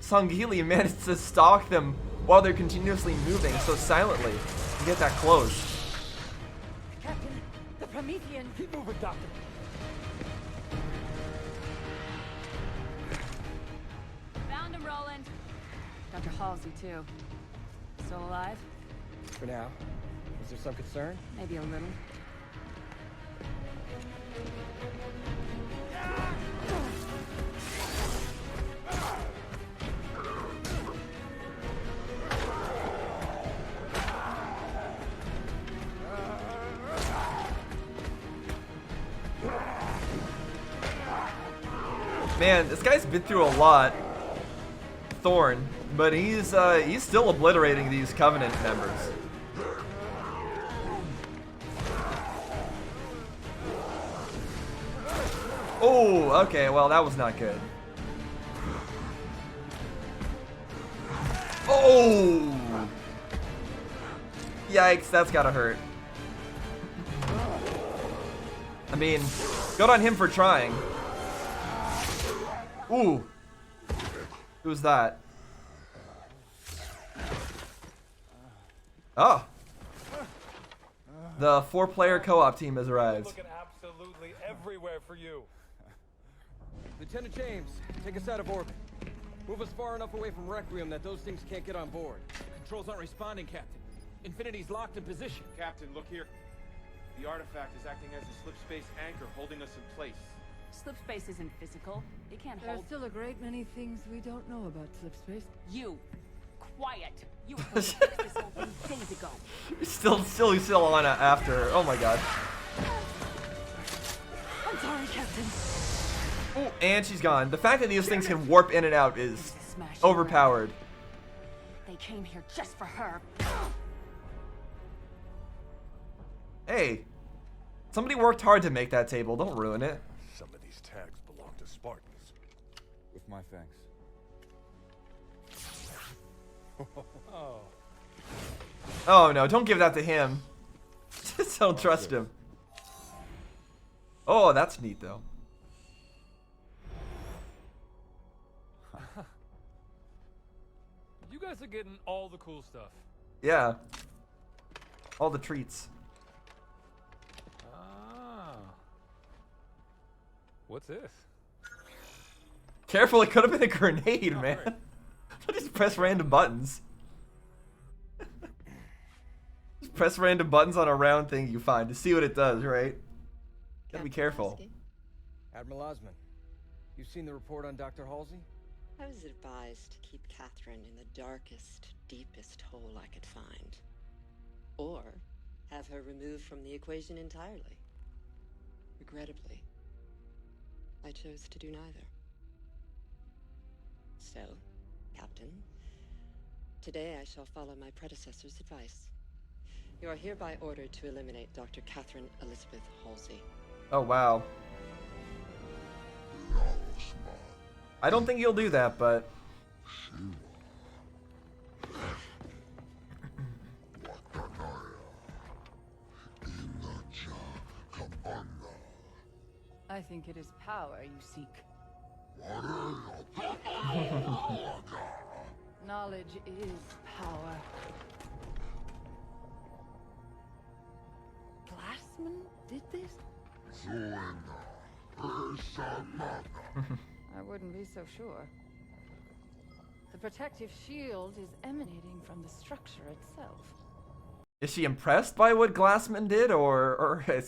Sangheili manage to stalk them while they're continuously moving so silently and get that close? Captain, the Promethean. Keep moving, Doctor. Found him, Roland. Dr. Halsey, too. Still alive? For now. Is there some concern? Maybe a little. Man, this guy's been through a lot, Thorne, but he's still obliterating these Covenant members. Oh, okay, well that was not good. Oh! Yikes, that's gotta hurt. I mean, good on him for trying. Ooh. Who's that? Oh. The 4-player co-op team has arrived. Looking absolutely everywhere for you. Lieutenant James, take us out of orbit. Move us far enough away from Requiem that those things can't get on board. Controls aren't responding, Captain. Infinity's locked in position. Captain, look here. The artifact is acting as a slip-space anchor, holding us in place. Slip space isn't physical. It can't There are hold still a great many things we don't know about slipspace. you. Quiet. You were supposed to fix this whole thing days ago. Still on after. Oh my god. I'm sorry, Captain. Oh, and she's gone. The fact that these things can warp in and out is overpowered. They came here just for her. Hey, somebody worked hard to make that table. Don't ruin it. Some of these tags belong to Spartans. With my thanks. Oh no, don't give that to him. Just don't trust him. Oh, that's neat though. You guys are getting all the cool stuff. Yeah. All the treats. Ah. What's this? Careful, it could have been a grenade, Oh, man. right. Just press random buttons. Just press random buttons on a round thing you find to see what it does, right? Gotta be careful. Admiral Osman, you've seen the report on Dr. Halsey? I was advised to keep Catherine in the darkest, deepest hole I could find. Or have her removed from the equation entirely. Regrettably, I chose to do neither. So, Captain, today I shall follow my predecessor's advice. You are hereby ordered to eliminate Dr. Catherine Elizabeth Halsey. Oh, wow. I don't think you'll do that, but... I think it is power you seek. Knowledge is power. Glassman did this? I wouldn't be so sure. The protective shield is emanating from the structure itself. Is she impressed by what Glassman did, or it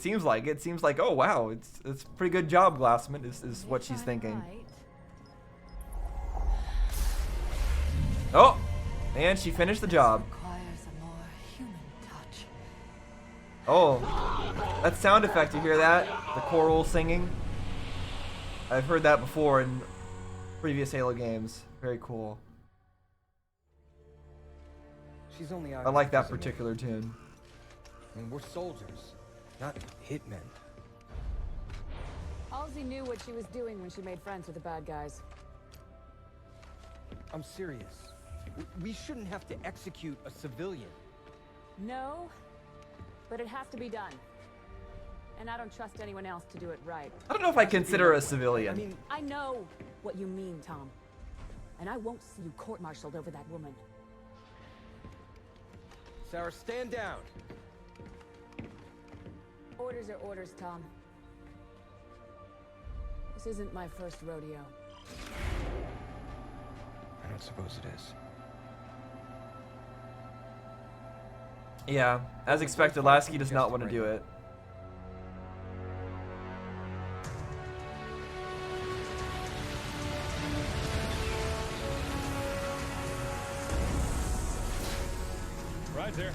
seems like, oh wow, it's a pretty good job, Glassman, is what she's thinking. Oh, and she finished the job. Requires a more human touch. Oh, that sound effect, you hear that? The choral singing. I've heard that before in previous Halo games. Very cool. She's only out I like that here for particular tune. I mean, we're soldiers, not hitmen. Halsey knew what she was doing when she made friends with the bad guys. I'm serious. We shouldn't have to execute a civilian. No, but it has to be done. And I don't trust anyone else to do it right. I don't know if I consider her a civilian. I know what you mean, Tom. And I won't see you court-martialed over that woman. Sarah, stand down. Orders are orders, Tom. This isn't my first rodeo. I don't suppose it is. Yeah, as expected, Lasky does not want to do it. Ride's here.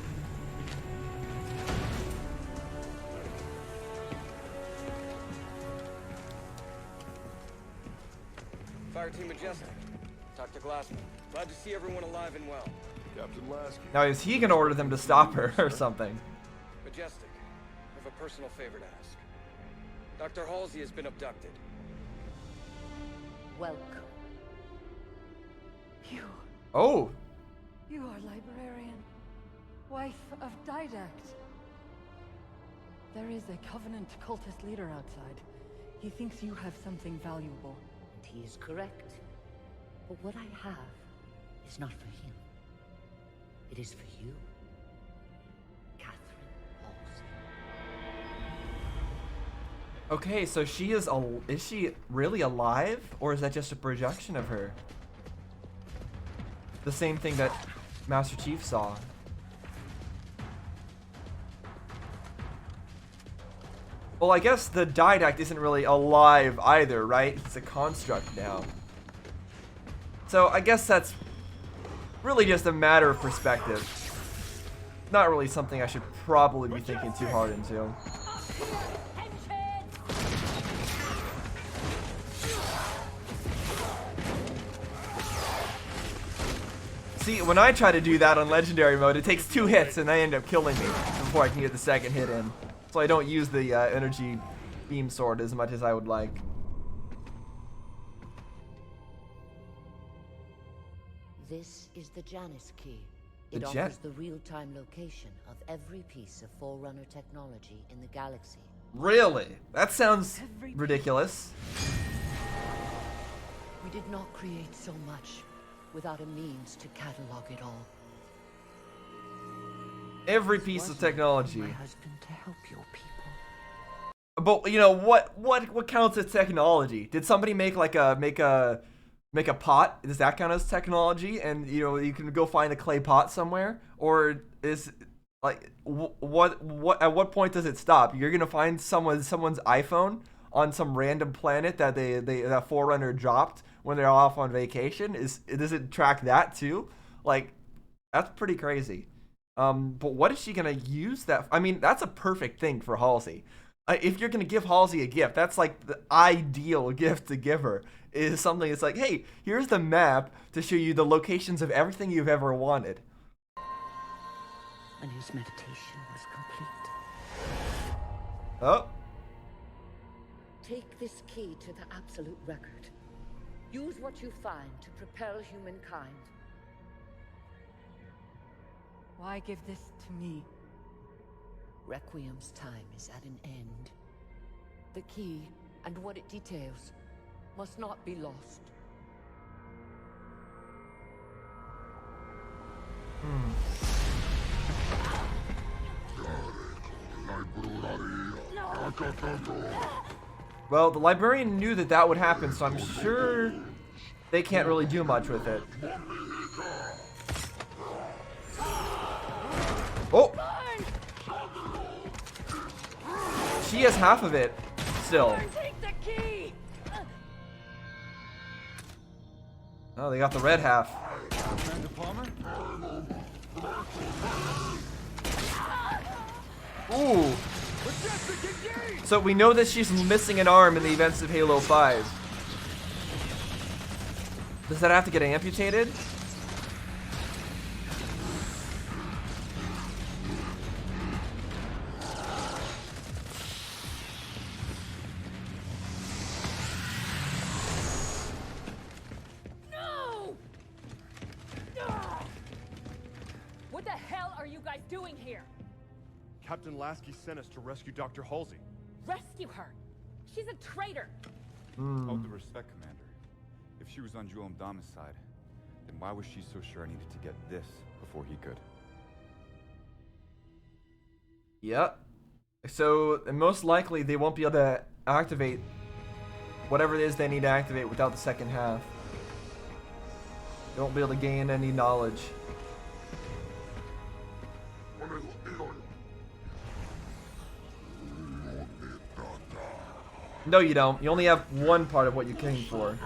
Fire Team Majestic. Dr. Glassman. Glad to see everyone alive and well. Captain Lasky. Now, is he gonna order them to stop her or something? Majestic, I have a personal favor to ask. Dr. Halsey has been abducted. Welcome. You. Oh. You are librarian. Wife of Didact. There is a Covenant cultist leader outside. He thinks you have something valuable. And he is correct. But what I have is not for him. It is for you. Catherine Halsey. Okay, so she is she really alive, or is that just a projection of her? The same thing that Master Chief saw. Well, I guess the Didact isn't really alive either, right? It's a construct now. So I guess that's really just a matter of perspective. Not really something I should probably be thinking too hard into. See, when I try to do that on Legendary mode, it takes 2 hits and they end up killing me before I can get the second hit in. So I don't use the energy beam sword as much as I would like. This is the Janus Key. The It offers the real-time location of every piece of Forerunner technology in the galaxy. Really? That sounds ridiculous. We did not create so much without a means to catalog it all. Every piece of technology. My husband to help your people. But you know what counts as technology? Did somebody make like a make a pot? Does that count as technology? And you know you can go find a clay pot somewhere, or is like what at what point does it stop? You're gonna find someone's iPhone on some random planet that that Forerunner dropped when they're off on vacation. Does it track that too? Like that's pretty crazy. But what is she gonna use that? I mean, that's a perfect thing for Halsey. If you're gonna give Halsey a gift, that's like the ideal gift to give her. Is something that's like, hey, here's the map to show you the locations of everything you've ever wanted. And his meditation was complete. Oh. Take this key to the absolute record. Use what you find to propel humankind. Why give this to me? Requiem's time is at an end. The key and what it details must not be lost. Well, the librarian knew that would happen, so I'm sure they can't really do much with it. Oh! She has half of it still. Oh, they got the red half. Ooh. So we know that she's missing an arm in the events of Halo 5. Does that have to get amputated? doing here? Captain Lasky sent us to rescue Dr. Halsey. Rescue her. She's a traitor. All due respect, Commander. If she was on Julam Dama's side, then why was she so sure I needed to get this before he could? Yep. So most likely they won't be able to activate whatever it is they need to activate without the second half. They won't be able to gain any knowledge. No, you don't. You only have one part of what you came for.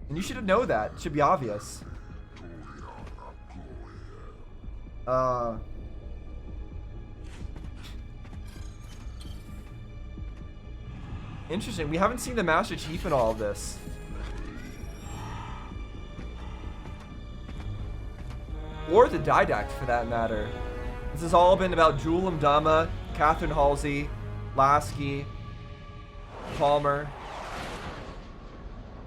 And you should know that. It should be obvious. Interesting. We haven't seen the Master Chief in all of this. Or the Didact, for that matter. This has all been about Julam Dama, Catherine Halsey, Lasky, Palmer.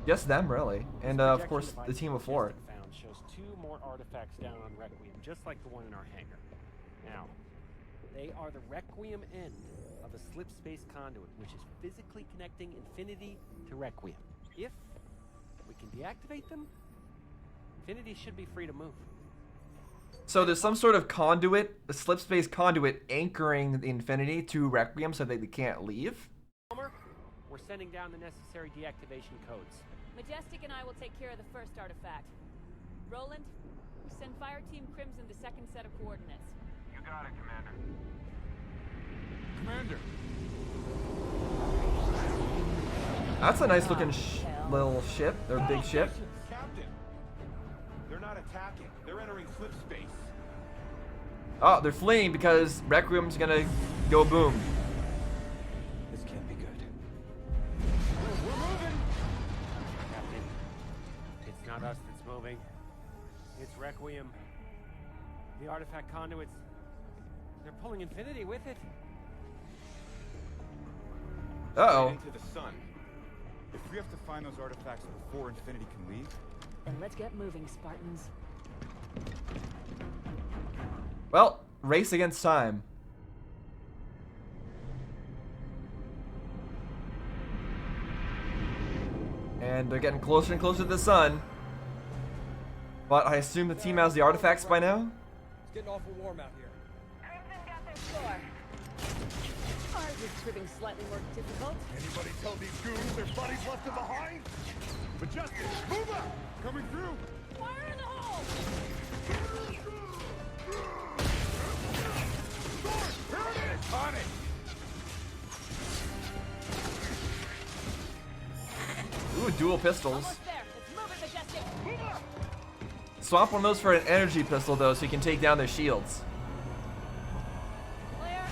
Just them, really. And, of course, the team of 4. Found shows 2 more artifacts down on Requiem, just like the one in our hangar. Now, they are the Requiem end of a slip space conduit, which is physically connecting Infinity to Requiem. If we can deactivate them, Infinity should be free to move. So there's some sort of conduit, a slip space conduit anchoring the Infinity to Requiem so that they can't leave? Palmer, we're sending down the necessary deactivation codes. Majestic and I will take care of the first artifact. Roland, send Fire Team Crimson the second set of coordinates. You got it, Commander. Commander! That's a nice looking little ship, or big ship. Captain! They're not attacking. They're entering slip space. Oh, they're fleeing because Requiem's gonna go boom. This can't be good. We're moving! Captain, it's not us that's moving. It's Requiem. The artifact conduits, they're pulling Infinity with it. Uh-oh. Into the sun. If we have to find those artifacts before Infinity can leave, Then let's get moving, Spartans. Well, race against time. And they're getting closer and closer to the sun. But I assume the team has the artifacts by now? It's getting awful warm out here. Crimson got their score. Ours is proving slightly more difficult. Anybody tell these goons their buddies left them behind? Majestic, move up! Coming through! Fire in the hole! Here it is! On it! Ooh, dual pistols. Almost there. Let's move it, Majestic. Move up! Swap one of those for an energy pistol, though, so you can take down their shields. Clear.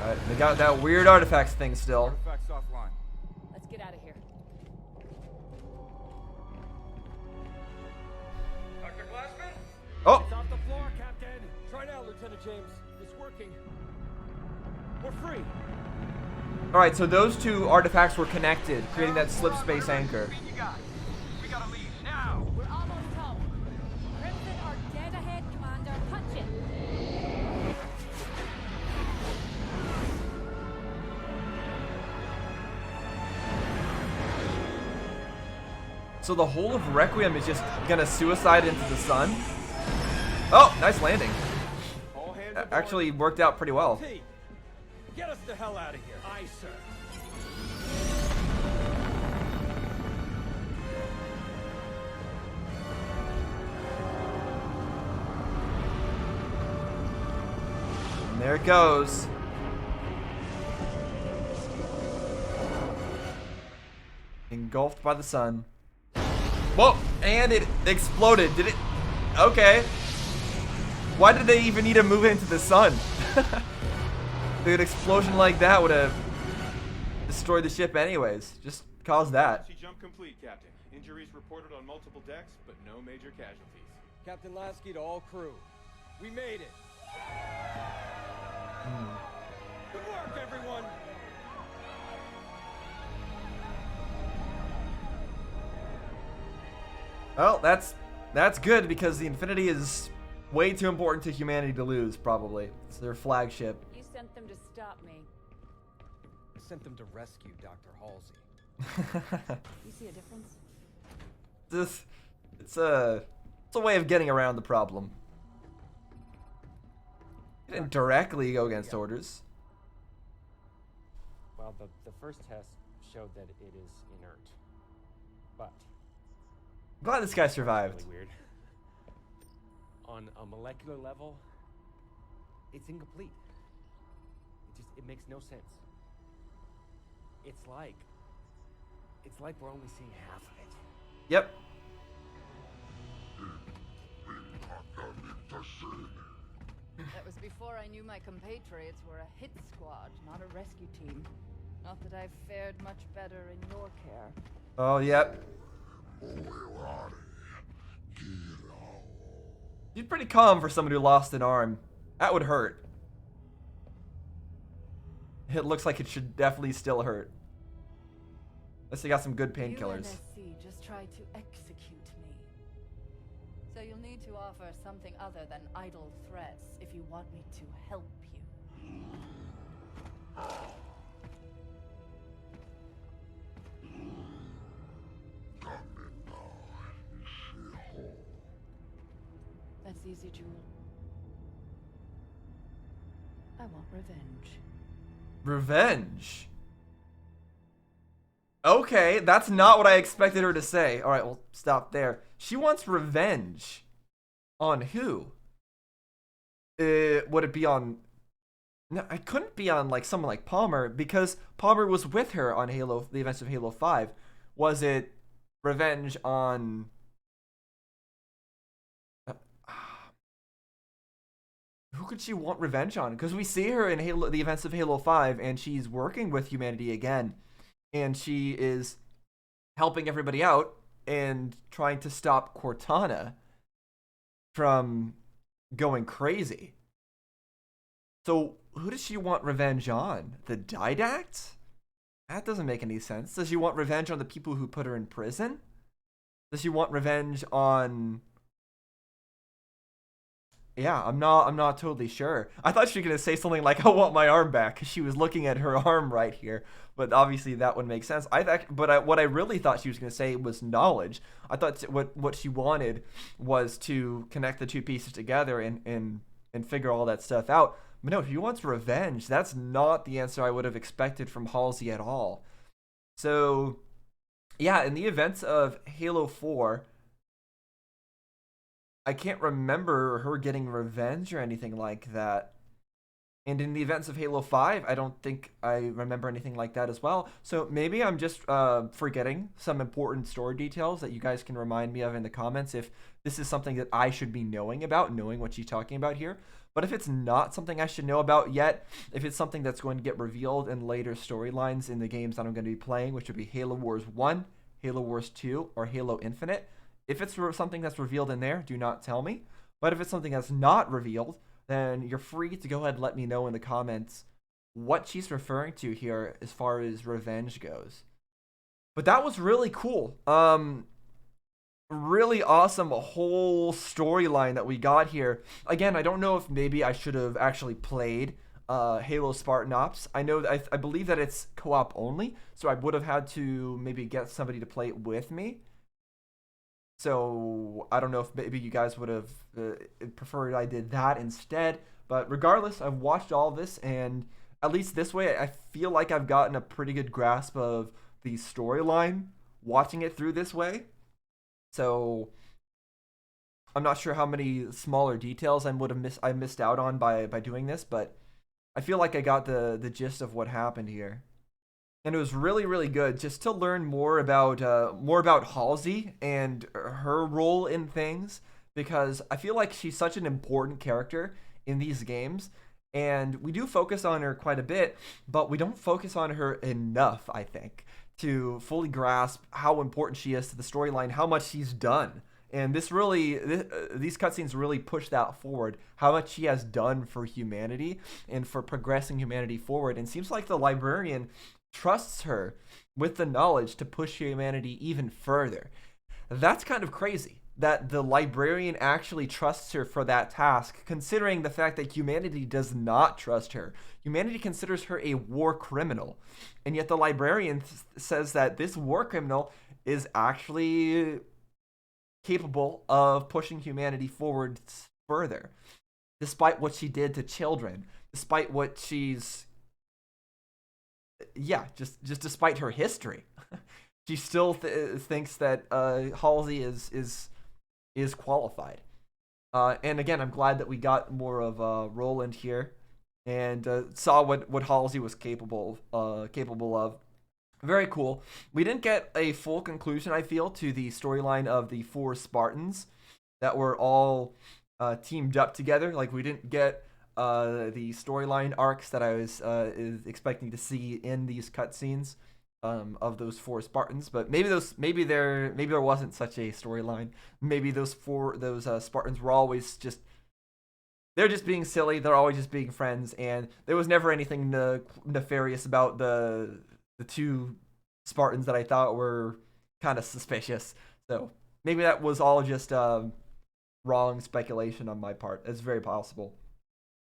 Alright, they got that weird artifacts thing still. artifacts offline. Let's get out of here. Dr. Glassman? Oh! It's off the floor, Captain. Try now, Lieutenant James. It's working. We're free. Alright, so those two artifacts were connected, creating that slip space anchor. You got it. We gotta leave now. We're almost home. Crimson are dead ahead, Commander. Punch it. So the whole of Requiem is just gonna suicide into the sun? Oh, nice landing. All hands aboard. Actually worked out pretty well. T, get us the hell out of here. Aye, sir. And there it goes. Engulfed by the sun. Whoa! And it exploded. Did it? Okay. Why did they even need to move into the sun? Dude, an explosion like that would have destroyed the ship anyways. Just caused that. Emergency jump complete, Captain. Injuries reported on multiple decks, but no major casualties. Captain Lasky to all crew. We made it. Good work, everyone. Well, that's That's good because the Infinity is way too important to humanity to lose, probably. It's their flagship. You sent them to stop me. I sent them to rescue Dr. Halsey. You see a difference? It's a way of getting around the problem. You didn't directly go against orders. Well, the first test showed that it is inert. But I'm glad this guy survived. really weird. On a molecular level, it's incomplete. It makes no sense. It's like we're only seeing half of it. Yep. That was before I knew my compatriots were a hit squad, not a rescue team. Not that I've fared much better in your care. Oh, yep. He's pretty calm for someone who lost an arm. That would hurt. It looks like it should definitely still hurt. Unless they got some good painkillers. UNSC just tried to execute me. So you'll need to offer something other than idle threats if you want me to help you. That's easy, Jewel. I want revenge. Revenge? Okay, that's not what I expected her to say. Alright, we'll stop there. She wants revenge. On who? Would it be on... No, it couldn't be on like someone like Palmer, because Palmer was with her on Halo, the events of Halo 5. Was it revenge on... Who could she want revenge on? Because we see her in Halo, the events of Halo 5, and she's working with humanity again. And she is helping everybody out and trying to stop Cortana from going crazy. So who does she want revenge on? The Didact? That doesn't make any sense. Does she want revenge on the people who put her in prison? Does she want revenge on... Yeah, I'm not totally sure. I thought she was gonna say something like, "I want my arm back," because she was looking at her arm right here. But obviously that would make sense. What I really thought she was gonna say was knowledge. I thought what she wanted was to connect the two pieces together and figure all that stuff out. But no, she wants revenge. That's not the answer I would have expected from Halsey at all. So, yeah, in the events of Halo 4. I can't remember her getting revenge or anything like that. And in the events of Halo 5, I don't think I remember anything like that as well. So maybe I'm just forgetting some important story details that you guys can remind me of in the comments if this is something that I should be knowing about, knowing what she's talking about here. But if it's not something I should know about yet, if it's something that's going to get revealed in later storylines in the games that I'm going to be playing, which would be Halo Wars 1, Halo Wars 2, or Halo Infinite, if it's something that's revealed in there, do not tell me. But if it's something that's not revealed, then you're free to go ahead and let me know in the comments what she's referring to here as far as revenge goes. But that was really cool. Really awesome whole storyline that we got here. Again, I don't know if maybe I should have actually played Halo Spartan Ops. I know that I believe that it's co-op only, so I would have had to maybe get somebody to play it with me. So I don't know if maybe you guys would have preferred I did that instead. But regardless, I've watched all this, and at least this way, I feel like I've gotten a pretty good grasp of the storyline watching it through this way. So I'm not sure how many smaller details I would have missed out on by doing this, but I feel like I got the gist of what happened here. And it was really, really good just to learn more about Halsey and her role in things, because I feel like she's such an important character in these games, and we do focus on her quite a bit, but we don't focus on her enough, I think, to fully grasp how important she is to the storyline, how much she's done. And these cutscenes really push that forward, how much she has done for humanity and for progressing humanity forward. And it seems like the librarian trusts her with the knowledge to push humanity even further. That's kind of crazy. that the librarian actually trusts her for that task, considering the fact that humanity does not trust her. Humanity considers her a war criminal, and yet the librarian says that this war criminal is actually capable of pushing humanity forward further, despite what she did to children, despite what she's, just despite her history. She still thinks that Halsey is qualified. And again, I'm glad that we got more of Roland here and saw what Halsey was capable of. Very cool. We didn't get a full conclusion, I feel, to the storyline of the 4 Spartans that were all teamed up together. Like, we didn't get the storyline arcs that I was expecting to see in these cutscenes of those 4 Spartans. But maybe there wasn't such a storyline. Maybe those Spartans were always they're just being silly. They're always just being friends, and there was never anything nefarious about the 2 Spartans that I thought were kind of suspicious. So maybe that was all just wrong speculation on my part. It's very possible.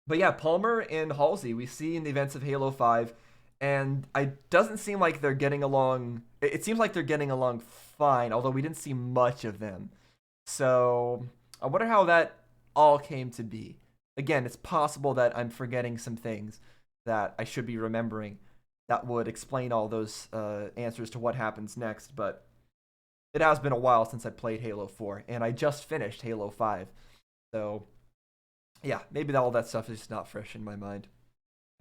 But yeah, Palmer and Halsey we see in the events of Halo 5, and it doesn't seem like they're getting along. It seems like they're getting along fine, although we didn't see much of them. So I wonder how that all came to be. Again, it's possible that I'm forgetting some things that I should be remembering that would explain all those answers to what happens next, but it has been a while since I played Halo 4, and I just finished Halo 5. So yeah, maybe all that stuff is not fresh in my mind.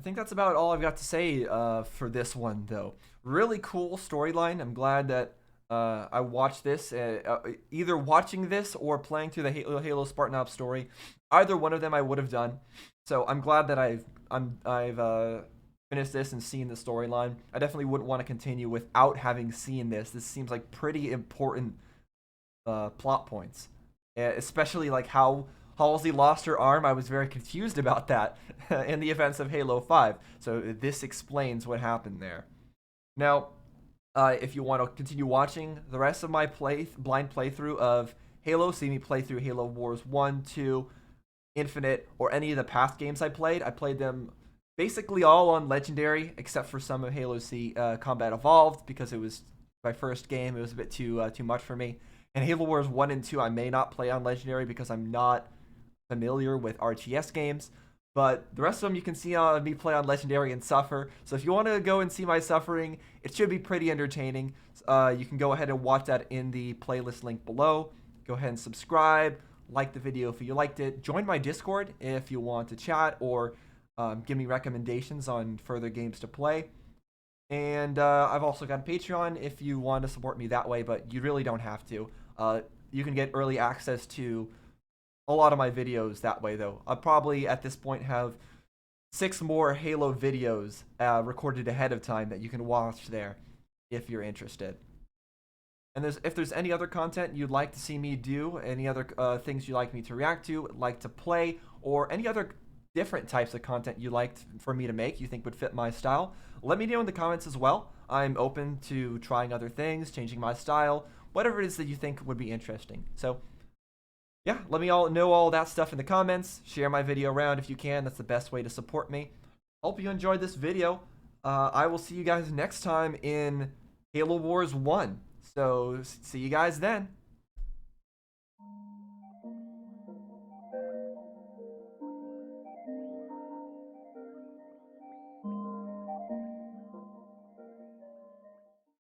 I think that's about all I've got to say for this one, though. Really cool storyline. I'm glad that I watched this. Either watching this or playing through the Halo Spartan Ops story, either one of them I would have done. So I'm glad that I've finished this and seen the storyline. I definitely wouldn't want to continue without having seen this. This seems like pretty important plot points, especially like how Halsey lost her arm. I was very confused about that in the events of Halo 5. So this explains what happened there. Now, if you want to continue watching the rest of my blind playthrough of Halo, see me play through Halo Wars 1, 2, Infinite, or any of the past games I played them basically all on Legendary, except for some of Halo C Combat Evolved, because it was my first game. It was a bit too much for me. And Halo Wars 1 and 2 I may not play on Legendary because I'm not familiar with RTS games. But the rest of them you can see me play on Legendary and suffer. So if you want to go and see my suffering, it should be pretty entertaining. You can go ahead and watch that in the playlist link below. Go ahead and subscribe, like the video if you liked it. Join my Discord if you want to chat or give me recommendations on further games to play. And I've also got a Patreon if you want to support me that way, but you really don't have to. You can get early access to a lot of my videos that way, though. I'll probably, at this point, have 6 more Halo videos recorded ahead of time that you can watch there if you're interested. And if there's any other content you'd like to see me do, any other things you'd like me to react to, like to play, or any other different types of content you'd like for me to make you think would fit my style, let me know in the comments as well. I'm open to trying other things, changing my style, whatever it is that you think would be interesting. So yeah, let me all know all that stuff in the comments. Share my video around if you can. That's the best way to support me. Hope you enjoyed this video. I will see you guys next time in Halo Wars 1. So see you guys then.